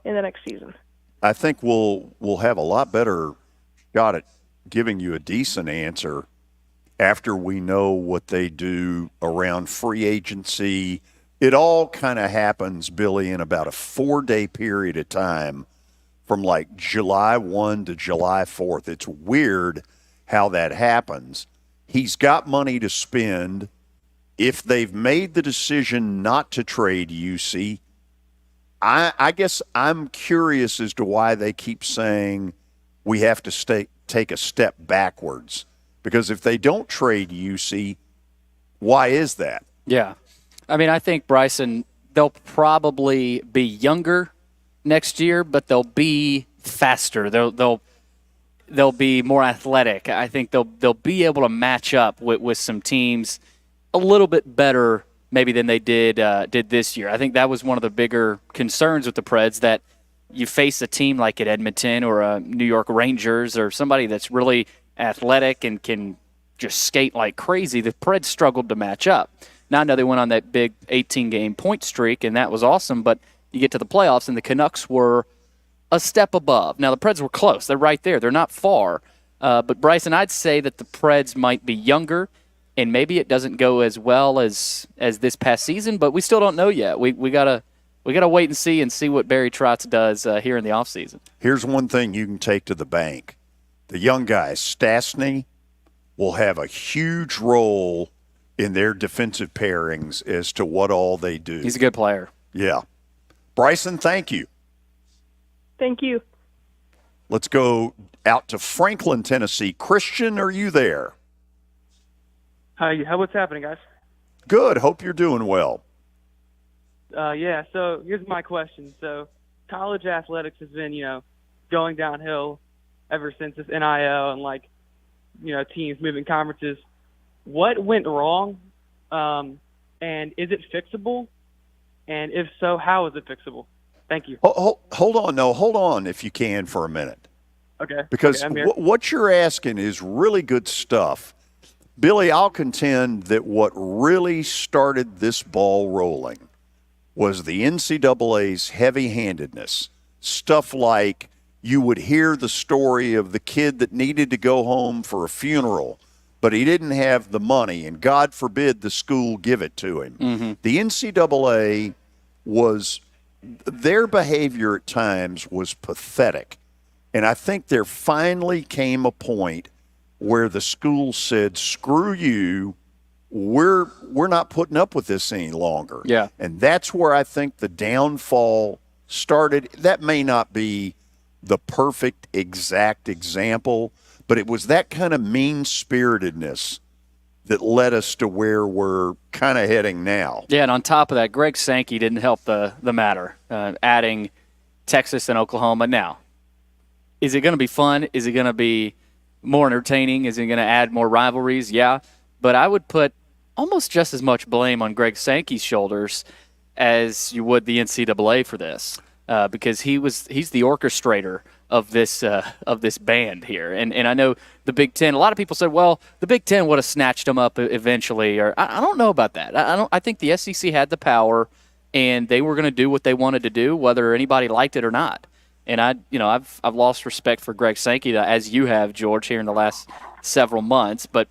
in the next season? I think we'll have a lot better shot at giving you a decent answer after we know what they do around free agency. It all kind of happens, Billy, in about a 4-day period of time from like July 1 to July 4th. It's weird how that happens. He's got money to spend. If they've made the decision not to trade UC, I guess I'm curious as to why they keep saying we have to take a step backwards. Because if they don't trade UC, why is that? Yeah. I mean, I think, Bryson, they'll probably be younger next year, but they'll be faster. They'll be more athletic. I think they'll be able to match up with some teams a little bit better maybe than they did this year. I think that was one of the bigger concerns with the Preds, that you face a team like at Edmonton or a New York Rangers or somebody that's really athletic and can just skate like crazy. The Preds struggled to match up. Now I know they went on that big 18-game point streak, and that was awesome, but you get to the playoffs, and the Canucks were a step above. Now, the Preds were close. They're right there. They're not far. But, Bryson, I'd say that the Preds might be younger, and maybe it doesn't go as well as this past season, but we still don't know yet. We gotta wait and see what Barry Trotz does here in the offseason. Here's one thing you can take to the bank. The young guy, Stastny, will have a huge role in their defensive pairings as to what all they do. He's a good player. Yeah. Bryson, thank you. Thank you. Let's go out to Franklin, Tennessee. Christian, are you there? Hi, what's happening, guys? Good. Hope you're doing well. Yeah, so here's my question. So college athletics has been, going downhill ever since this NIL and, teams moving conferences. What went wrong, and is it fixable? And if so, how is it fixable? Thank you. Hold on if you can for a minute. Okay. Because Okay, I'm here. what you're asking is really good stuff. Billy, I'll contend that what really started this ball rolling was the NCAA's heavy-handedness. Stuff like you would hear the story of the kid that needed to go home for a funeral, but he didn't have the money, and God forbid the school give it to him. Mm-hmm. The NCAA their behavior at times was pathetic. And I think there finally came a point where the school said, screw you, we're not putting up with this any longer. Yeah. And that's where I think the downfall started. That may not be the perfect exact example, but it was that kind of mean-spiritedness that led us to where we're kind of heading now. Yeah, and on top of that, Greg Sankey didn't help the matter, adding Texas and Oklahoma. Now, is it going to be fun? Is it going to be more entertaining? Is it going to add more rivalries? Yeah, but I would put almost just as much blame on Greg Sankey's shoulders as you would the NCAA for this, because he's the orchestrator of this band here. And I know the Big Ten, a lot of people said, well, the Big Ten would have snatched them up eventually. Or I don't know about that. I think the SEC had the power, and they were going to do what they wanted to do, whether anybody liked it or not. And I've lost respect for Greg Sankey, as you have, George, here in the last several months. But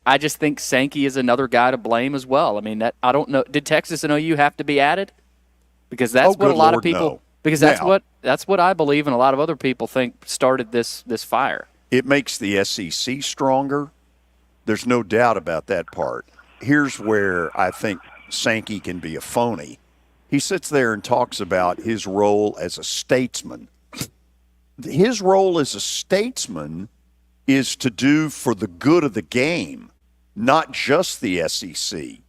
I just think Sankey is another guy to blame as well. I mean, I don't know. Did Texas and OU have to be added? Because that's what a lot of people. No. Because that's what I believe, and a lot of other people think started this fire. It makes the SEC stronger. There's no doubt about that part. Here's where I think Sankey can be a phony. He sits there and talks about his role as a statesman. His role as a statesman is to do for the good of the game, not just the SEC.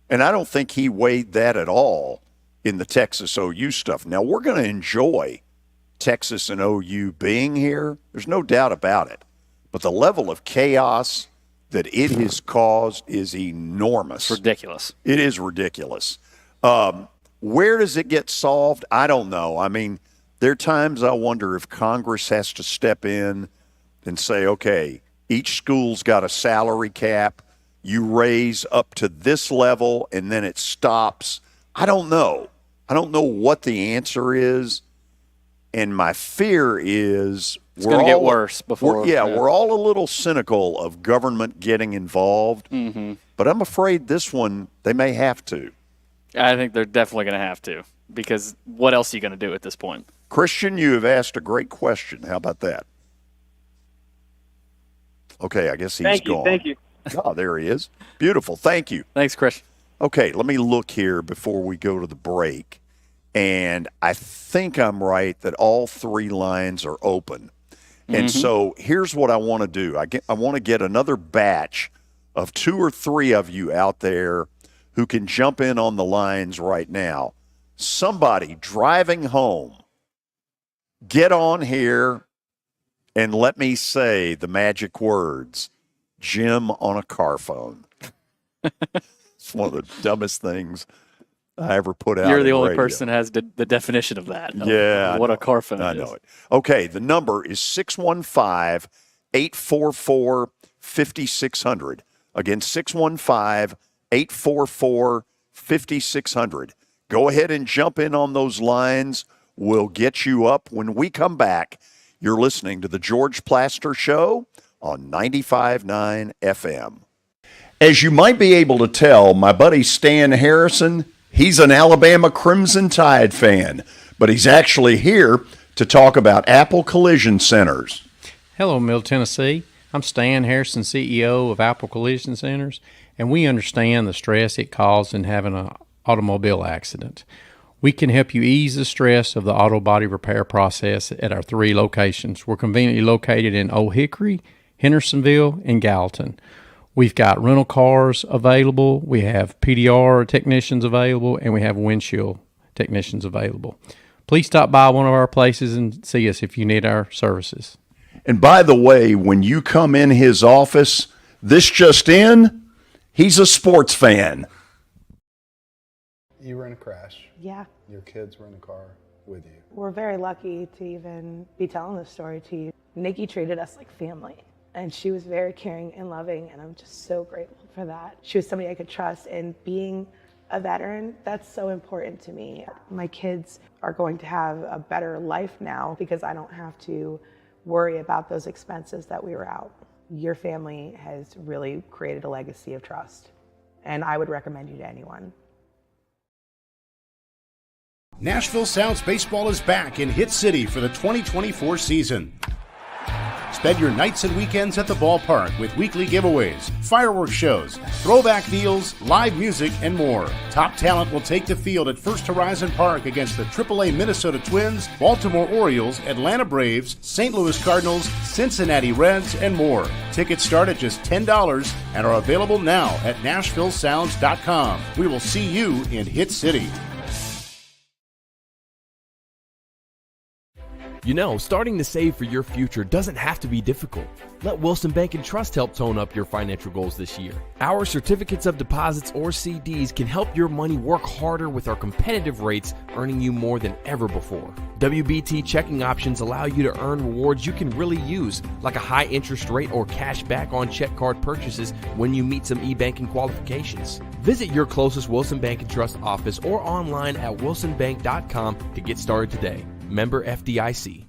And I don't think he weighed that at all in the Texas OU stuff. Now, we're going to enjoy Texas and OU being here. There's no doubt about it. But the level of chaos that it has caused is enormous. It's ridiculous. It is ridiculous. Where does it get solved? I don't know. I mean, there are times I wonder if Congress has to step in and say, okay, each school's got a salary cap. You raise up to this level, and then it stops. I don't know. I don't know what the answer is. And my fear is it's going to get worse before. We're all a little cynical of government getting involved. Mm-hmm. But I'm afraid this one, they may have to. I think they're definitely going to have to, because what else are you going to do at this point? Christian, you have asked a great question. How about that? Okay, I guess he's gone. Thank you. Oh, there he is. Beautiful. Thank you. Thanks, Chris. Okay, let me look here before we go to the break. And I think I'm right that all three lines are open. And so here's what I want to do. I want to get another batch of 2 or 3 of you out there who can jump in on the lines right now. Somebody driving home, get on here and let me say the magic words, Jim on a car phone. It's one of the dumbest things I ever put out. You're the only radio. person that has the definition of that. Yeah. What a car phone I is. know it. Okay, the number is 615-844-5600. Again, 615-844-5600. Go ahead and jump in on those lines. We'll get you up. When we come back, you're listening to The George Plaster Show on 95.9 FM. As you might be able to tell, my buddy Stan Harrison, he's an Alabama Crimson Tide fan, but he's actually here to talk about Apple Collision Centers. Hello, Middle Tennessee. I'm Stan Harrison, CEO of Apple Collision Centers, and we understand the stress it causes in having an automobile accident. We can help you ease the stress of the auto body repair process at our 3 locations. We're conveniently located in Old Hickory, Hendersonville, and Gallatin. We've got rental cars available, we have PDR technicians available, and we have windshield technicians available. Please stop by one of our places and see us if you need our services. And by the way, when you come in his office, this just in, he's a sports fan. You were in a crash. Yeah. Your kids were in the car with you. We're very lucky to even be telling this story to you. Nikki treated us like family, and she was very caring and loving, and I'm just so grateful for that. She was somebody I could trust, and being a veteran, that's so important to me. My kids are going to have a better life now because I don't have to worry about those expenses that we were out. Your family has really created a legacy of trust, and I would recommend you to anyone. Nashville Sounds Baseball is back in Hit City for the 2024 season. Spend your nights and weekends at the ballpark with weekly giveaways, fireworks shows, throwback deals, live music, and more. Top talent will take the field at First Horizon Park against the AAA Minnesota Twins, Baltimore Orioles, Atlanta Braves, St. Louis Cardinals, Cincinnati Reds, and more. Tickets start at just $10 and are available now at NashvilleSounds.com. We will see you in Hit City. You know, starting to save for your future doesn't have to be difficult. Let Wilson Bank and Trust help tone up your financial goals this year. Our certificates of deposits or CDs can help your money work harder with our competitive rates, earning you more than ever before. WBT checking options allow you to earn rewards you can really use, like a high interest rate or cash back on check card purchases when you meet some e-banking qualifications. Visit your closest Wilson Bank and Trust office or online at wilsonbank.com to get started today. Member FDIC.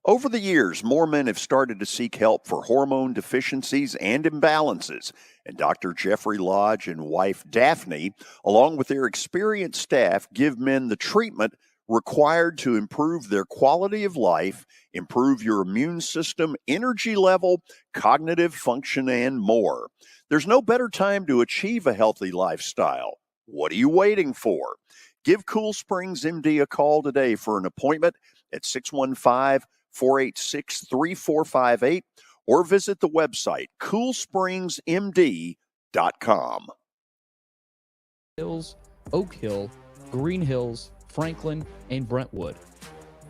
Over the years, more men have started to seek help for hormone deficiencies and imbalances. And Dr. Jeffrey Lodge and wife Daphne, along with their experienced staff, give men the treatment required to improve their quality of life, improve your immune system, energy level, cognitive function, and more. There's no better time to achieve a healthy lifestyle. What are you waiting for? Give Cool Springs MD a call today for an appointment at 615-486-3458 or visit the website coolspringsmd.com. Hills, Oak Hill, Green Hills, Franklin, and Brentwood.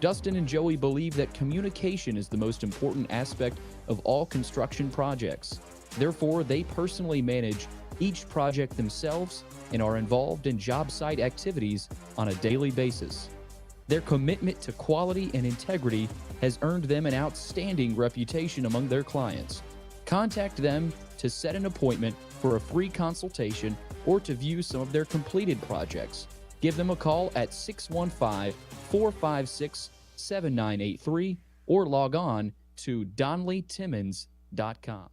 Dustin and Joey believe that communication is the most important aspect of all construction projects. Therefore, they personally manage each project themselves and are involved in job site activities on a daily basis. Their commitment to quality and integrity has earned them an outstanding reputation among their clients. Contact them to set an appointment for a free consultation or to view some of their completed projects. Give them a call at 615-456-7983 or log on to DonleyTimmons.com.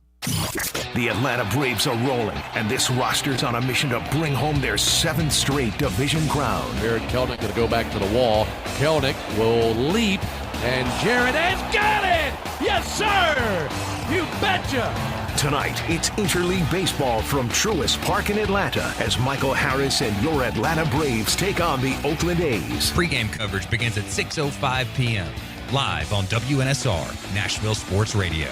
The Atlanta Braves are rolling, and this roster's on a mission to bring home their 7th straight division crown. Jared Kelnick going to go back to the wall. Kelnick will leap, and Jared has got it! Yes, sir! You betcha! Tonight, it's interleague baseball from Truist Park in Atlanta as Michael Harris and your Atlanta Braves take on the Oakland A's. Pre-game coverage begins at 6:05 p.m. live on WNSR, Nashville Sports Radio.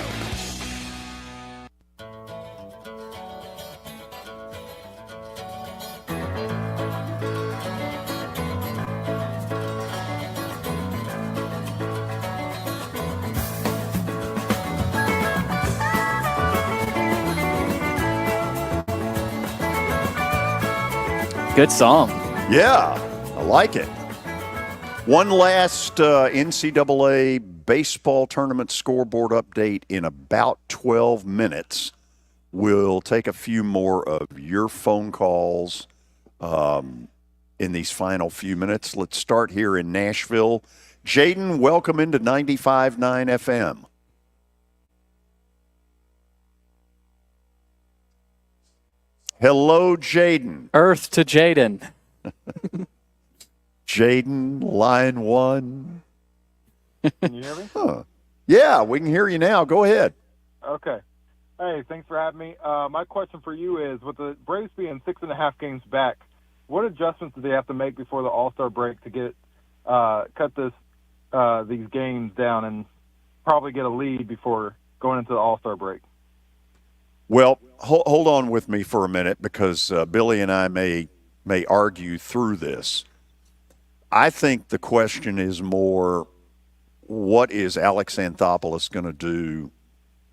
Good song. Yeah, I like it. One last NCAA baseball tournament scoreboard update in about 12 minutes. We'll take a few more of your phone calls in these final few minutes. Let's start here in Nashville. Jaden, welcome into 95.9 FM. Hello, Jaden. Earth to Jaden. Jaden, line one. Can you hear me? Huh. Yeah, we can hear you now. Go ahead. Okay. Hey, thanks for having me. My question for you is, with the Braves being 6.5 games back, what adjustments do they have to make before the All-Star break to get cut these games down and probably get a lead before going into the All-Star break? Well, hold on with me for a minute because Billy and I may argue through this. I think the question is more, what is Alex Anthopoulos going to do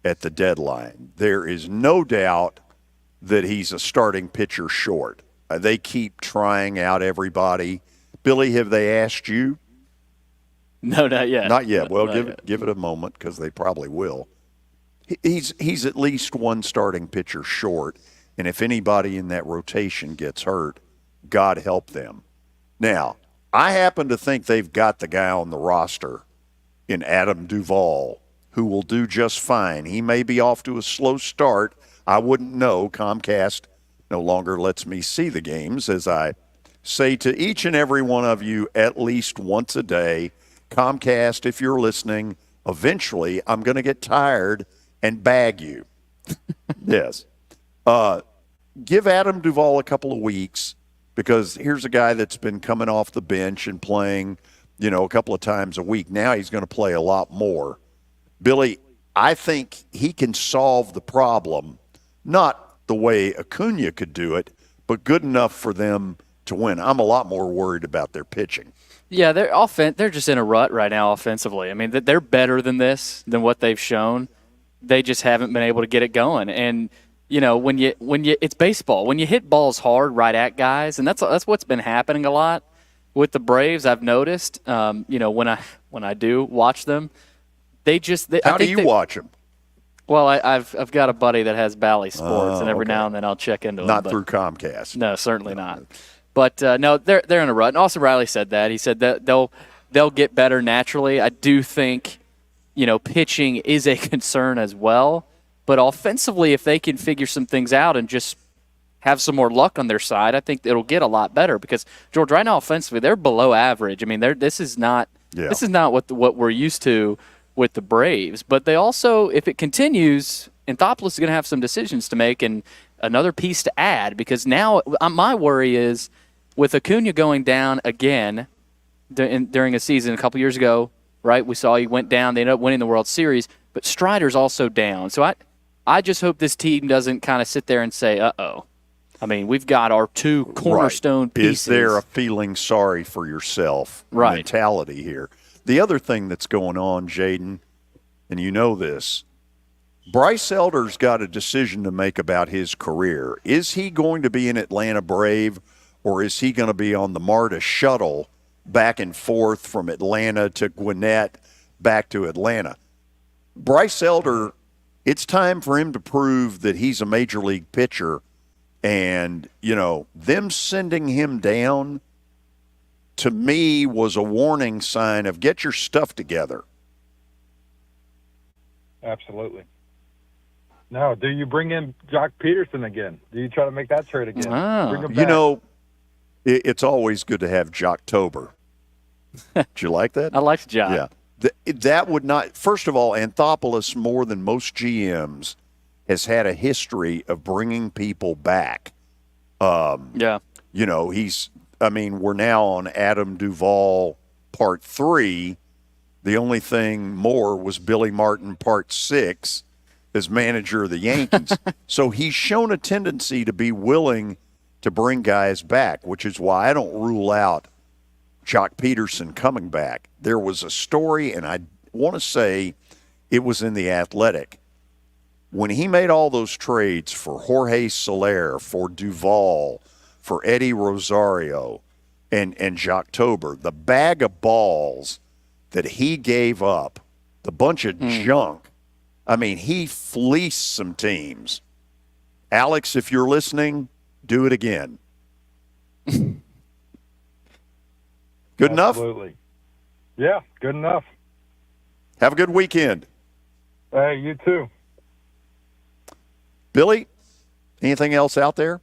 at the deadline? There is no doubt that he's a starting pitcher short. They keep trying out everybody. Billy, have they asked you? No, not yet. Not yet. Well, Not give it a moment because they probably will. He's at least one starting pitcher short, and if anybody in that rotation gets hurt, God help them. Now, I happen to think they've got the guy on the roster in Adam Duvall who will do just fine. He may be off to a slow start. I wouldn't know. Comcast no longer lets me see the games, as I say to each and every one of you at least once a day. Comcast, if you're listening, eventually I'm going to get tired and bag you. Yes. Give Adam Duvall a couple of weeks, because here's a guy that's been coming off the bench and playing, a couple of times a week. Now he's going to play a lot more. Billy, I think he can solve the problem, not the way Acuna could do it, but good enough for them to win. I'm a lot more worried about their pitching. Yeah, they're just in a rut right now offensively. I mean, they're better than what they've shown. They just haven't been able to get it going. And when you it's baseball. When you hit balls hard right at guys, and that's what's been happening a lot with the Braves. I've noticed. When I do watch them, How do you watch them? Well, I've got a buddy that has Bally Sports, and every now and then I'll check into them. Not through Comcast. No, certainly not. But no, they're in a rut. And Austin Riley said that. He said that they'll get better naturally. I do think, pitching is a concern as well. But offensively, if they can figure some things out and just have some more luck on their side, I think it'll get a lot better. Because George, right now offensively, they're below average. I mean, this is not what we're used to with the Braves. But they also, if it continues, Anthopoulos is going to have some decisions to make and another piece to add. Because now my worry is, with Acuna going down again during a season a couple years ago, right? We saw he went down. They ended up winning the World Series, but Strider's also down. So I just hope this team doesn't kind of sit there and say, uh-oh. I mean, we've got our two cornerstone pieces. Is there a feeling sorry for yourself mentality here? The other thing that's going on, Jaden, and you know this, Bryce Elder's got a decision to make about his career. Is he going to be an Atlanta Brave, or is he going to be on the MARTA shuttle back and forth from Atlanta to Gwinnett back to Atlanta? Bryce Elder, it's time for him to prove that he's a major league pitcher. And, them sending him down, to me, was a warning sign of get your stuff together. Absolutely. Now, do you bring in Jock Peterson again? Do you try to make that trade again? Bring him back. It's always good to have Jocktober. Do you like that? I like Jock. Yeah. That would not – first of all, Anthopoulos, more than most GMs, has had a history of bringing people back. We're now on Adam Duvall Part 3. The only thing more was Billy Martin Part 6 as manager of the Yankees. So he's shown a tendency to be willing to bring guys back, which is why I don't rule out Jock Peterson coming back. There was a story, and I want to say it was in The Athletic, when he made all those trades for Jorge Soler, for Duvall, for Eddie Rosario, and Jocktober, the bag of balls that he gave up, the bunch of junk, I mean, he fleeced some teams. Alex, if you're listening, do it again. Good enough? Absolutely. Yeah, good enough. Have a good weekend. Hey, you too. Billy, anything else out there?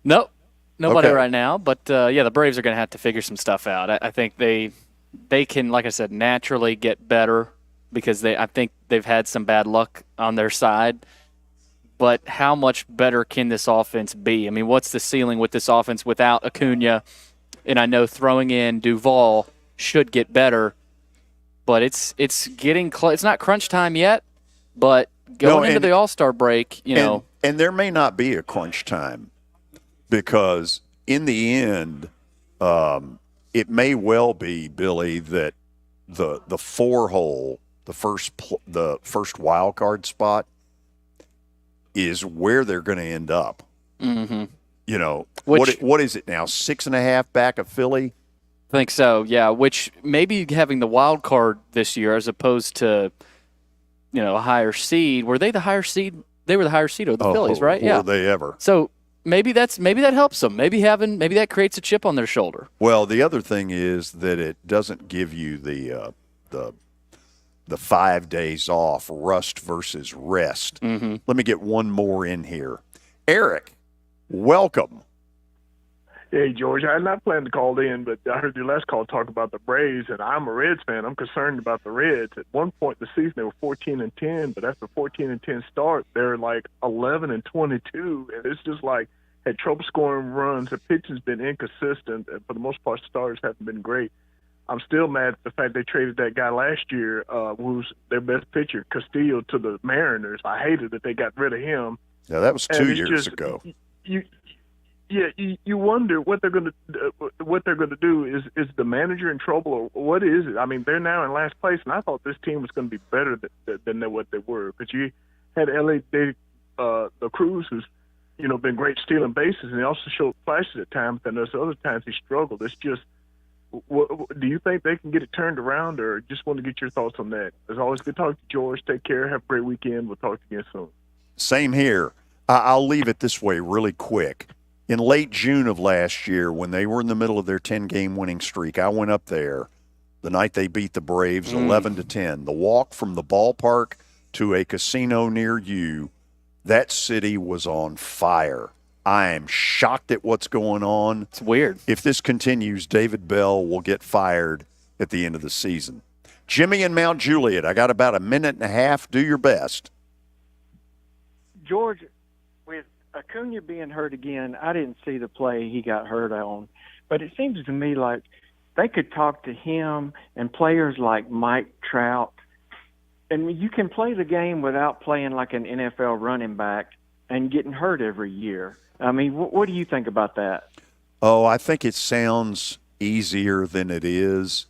Nope. Nobody right now. But, the Braves are going to have to figure some stuff out. I think they can, like I said, naturally get better because I think they've had some bad luck on their side. But how much better can this offense be? I mean, what's the ceiling with this offense without Acuna? And I know throwing in Duvall should get better, but it's getting close. It's not crunch time yet, but going into the All-Star break, And there may not be a crunch time because in the end, it may well be, Billy, that the 4-hole, the first wild card spot, is where they're going to end up. Mm-hmm. What is it now? 6.5 back of Philly? I think so, yeah, which maybe having the wild card this year as opposed to, a higher seed. Were they the higher seed? They were the higher seed of the Phillies, right? Were they ever? So maybe that helps them. Maybe that creates a chip on their shoulder. Well, the other thing is that it doesn't give you the 5 days off, rust versus rest. Mm-hmm. Let me get one more in here. Eric, welcome. Hey, George, I had not planned to call in, but I heard your last call talk about the Braves, and I'm a Reds fan. I'm concerned about the Reds. At one point in the season, they were 14-10, but after 14-10 start, they're like 11-22, and it's just like had trouble scoring runs. The pitching's been inconsistent, and for the most part, starters haven't been great. I'm still mad at the fact they traded that guy last year, who's their best pitcher, Castillo, to the Mariners. I hated that they got rid of him. Yeah, that was 2 years ago. You wonder what they're going to do. Is the manager in trouble, or what is it? I mean, they're now in last place, and I thought this team was going to be better than what they were. But you had the Cruz, who's been great stealing bases, and he also showed flashes at times. And there's other times he struggled. It's just, do you think they can get it turned around, or just want to get your thoughts on that? It's always good talking to George. Take care. Have a great weekend. We'll talk to you again soon. Same here. I'll leave it this way really quick. In late June of last year, when they were in the middle of their 10-game winning streak, I went up there the night they beat the Braves 11-10. The walk from the ballpark to a casino near you, that city was on fire. I am shocked at what's going on. It's weird. If this continues, David Bell will get fired at the end of the season. Jimmy in Mount Juliet, I got about a minute and a half. Do your best. George, with Acuna being hurt again, I didn't see the play he got hurt on, but it seems to me like they could talk to him and players like Mike Trout. And you can play the game without playing like an NFL running back and getting hurt every year. I mean, what do you think about that? Oh, I think it sounds easier than it is.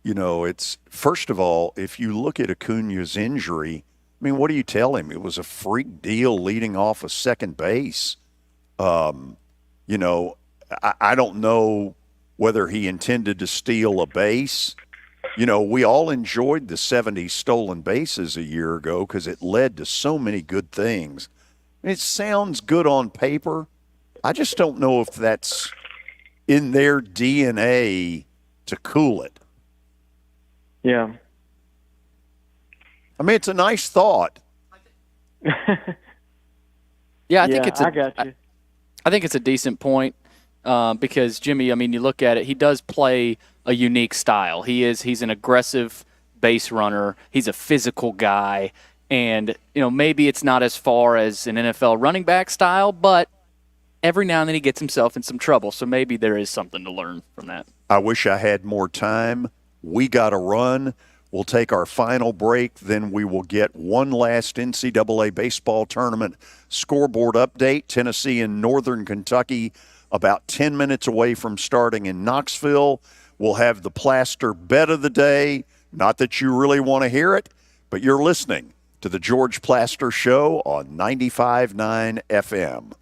It's first of all, if you look at Acuna's injury, I mean, what do you tell him? It was a freak deal leading off of second base. I don't know whether he intended to steal a base. We all enjoyed the 70 stolen bases a year ago because it led to so many good things. It sounds good on paper. I just don't know if that's in their DNA to cool it. Yeah. I mean, it's a nice thought. Yeah, I think it's I got you. I think it's a decent point because Jimmy, I mean, you look at it, he does play a unique style. He's an aggressive base runner. He's a physical guy, and maybe it's not as far as an NFL running back style, but every now and then he gets himself in some trouble. So maybe there is something to learn from that. I wish I had more time. We got to run. We'll take our final break, then we will get one last NCAA baseball tournament scoreboard update. Tennessee and Northern Kentucky about 10 minutes away from starting in Knoxville. We'll have the Plaster Bet of the Day. Not that you really want to hear it, but you're listening to the George Plaster Show on 95.9 FM.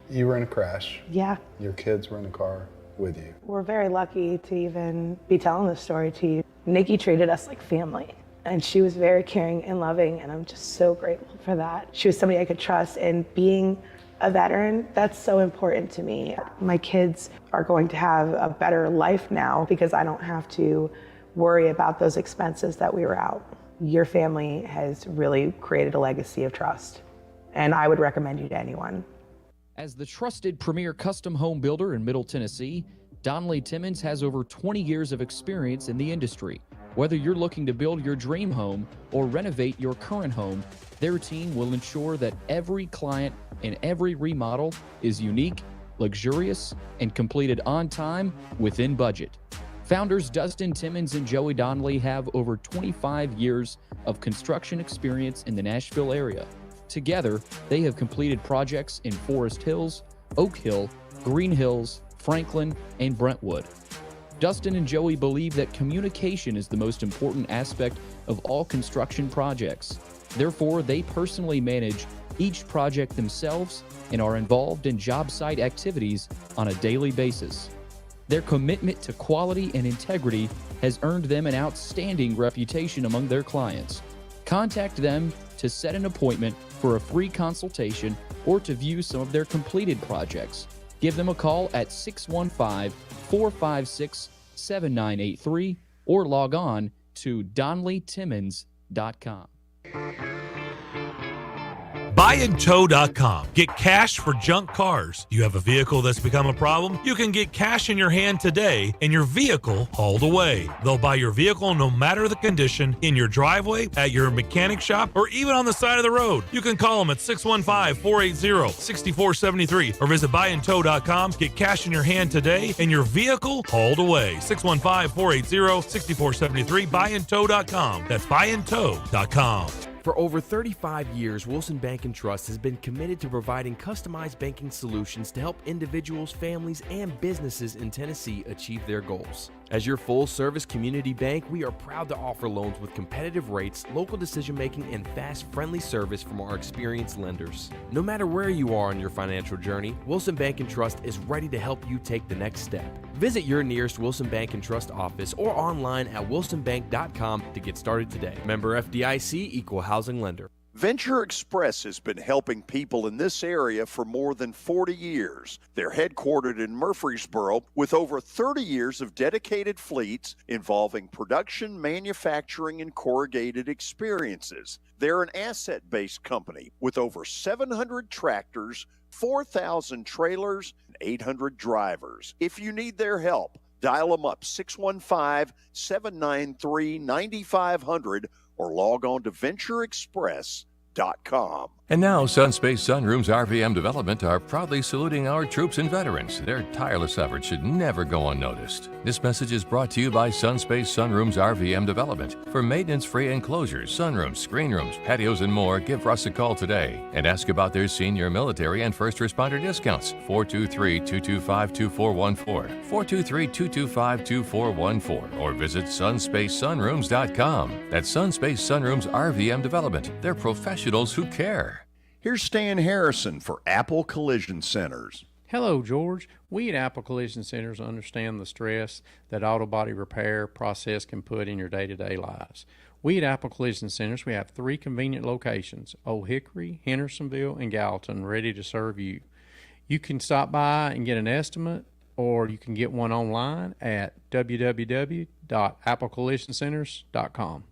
You were in a crash. Yeah. Your kids were in the car with you. We're very lucky to even be telling this story to you. Nikki treated us like family, and she was very caring and loving, and I'm just so grateful for that. She was somebody I could trust, and being a veteran, that's so important to me. My kids are going to have a better life now because I don't have to worry about those expenses that we were out. Your family has really created a legacy of trust, and I would recommend you to anyone. As the trusted premier custom home builder in Middle Tennessee, Donnelly Timmons has over 20 years of experience in the industry. Whether you're looking to build your dream home or renovate your current home, their team will ensure that every client and every remodel is unique, luxurious, and completed on time within budget. Founders Dustin Timmons and Joey Donnelly have over 25 years of construction experience in the Nashville area. Together, they have completed projects in Forest Hills, Oak Hill, Green Hills, Franklin, and Brentwood. Dustin and Joey believe that communication is the most important aspect of all construction projects. Therefore, they personally manage each project themselves and are involved in job site activities on a daily basis. Their commitment to quality and integrity has earned them an outstanding reputation among their clients. Contact them to set an appointment for a free consultation or to view some of their completed projects. Give them a call at 615-456-7983 or log on to DonleyTimmons.com. Buyandtow.com. Get cash for junk cars. You have a vehicle that's become a problem? You can get cash in your hand today and your vehicle hauled away. They'll buy your vehicle no matter the condition, in your driveway, at your mechanic shop, or even on the side of the road. You can call them at 615-480-6473 or visit buyandtow.com. Get cash in your hand today and your vehicle hauled away. 615-480-6473, buyandtow.com. That's buyandtow.com. For over 35 years, Wilson Bank & Trust has been committed to providing customized banking solutions to help individuals, families, and businesses in Tennessee achieve their goals. As your full-service community bank, we are proud to offer loans with competitive rates, local decision-making, and fast, friendly service from our experienced lenders. No matter where you are on your financial journey, Wilson Bank & Trust is ready to help you take the next step. Visit your nearest Wilson Bank & Trust office or online at wilsonbank.com to get started today. Member FDIC, Equal Housing Lender. Venture Express has been helping people in this area for more than 40 years. They're headquartered in Murfreesboro with over 30 years of dedicated fleets involving production, manufacturing, and corrugated experiences. They're an asset-based company with over 700 tractors, 4,000 trailers, and 800 drivers. If you need their help, dial them up 615-793-9500 or log on to ventureexpress.com. And now, Sunspace Sunrooms RVM Development are proudly saluting our troops and veterans. Their tireless efforts should never go unnoticed. This message is brought to you by Sunspace Sunrooms RVM Development. For maintenance-free enclosures, sunrooms, screen rooms, patios, and more, give Russ a call today and ask about their senior, military, and first responder discounts. 423-225-2414, 423-225-2414, or visit sunspacesunrooms.com. That's Sunspace Sunrooms RVM Development. They're professionals who care. Here's Stan Harrison for Apple Collision Centers. Hello, George. We at Apple Collision Centers understand the stress that auto body repair process can put in your day-to-day lives. We at Apple Collision Centers, we have 3 convenient locations, Old Hickory, Hendersonville, and Gallatin, ready to serve you. You can stop by and get an estimate, or you can get one online at www.applecollisioncenters.com.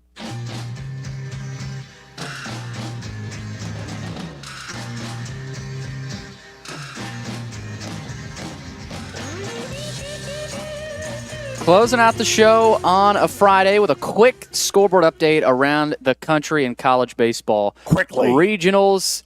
Closing out the show on a Friday with a quick scoreboard update around the country and college baseball. Quickly. Regionals.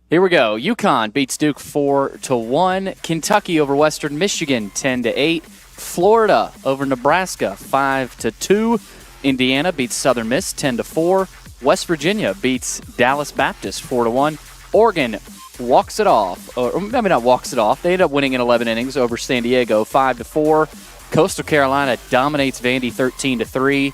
Here we go. UConn beats Duke 4-1. Kentucky over Western Michigan 10-8. Florida over Nebraska 5-2. Indiana beats Southern Miss 10-4. West Virginia beats Dallas Baptist 4-1. Oregon walks it off, or maybe not walks it off. They end up winning in 11 innings over San Diego 5-4. Coastal Carolina dominates Vandy 13-3.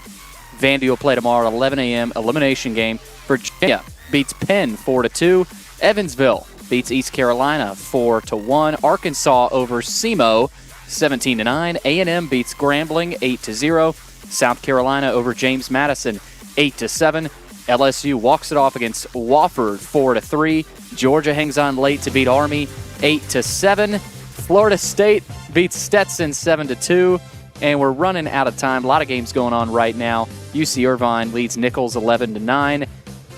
Vandy will play tomorrow at 11 a.m. elimination game. Virginia beats Penn 4-2. Evansville beats East Carolina 4-1. Arkansas over SEMO 17-9. A&M beats Grambling 8-0. South Carolina over James Madison 8-7. LSU walks it off against Wofford 4-3. Georgia hangs on late to beat Army 8-7. Florida State beats Stetson 7-2, and we're running out of time. A lot of games going on right now. UC Irvine leads Nichols 11-9,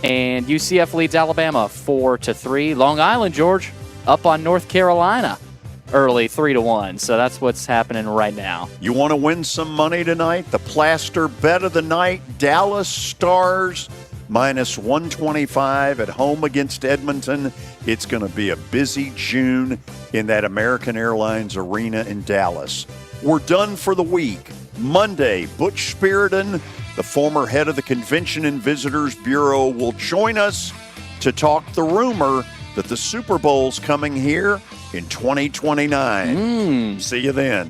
and UCF leads Alabama 4-3. Long Island, George, up on North Carolina early 3-1. So that's what's happening right now. You want to win some money tonight? The Plaster bet of the night: Dallas Stars -125 at home against Edmonton. It's going to be a busy June in that American Airlines Arena in Dallas. We're done for the week. Monday, Butch Spiriton, the former head of the Convention and Visitors Bureau, will join us to talk the rumor that the Super Bowl's coming here in 2029. See you then.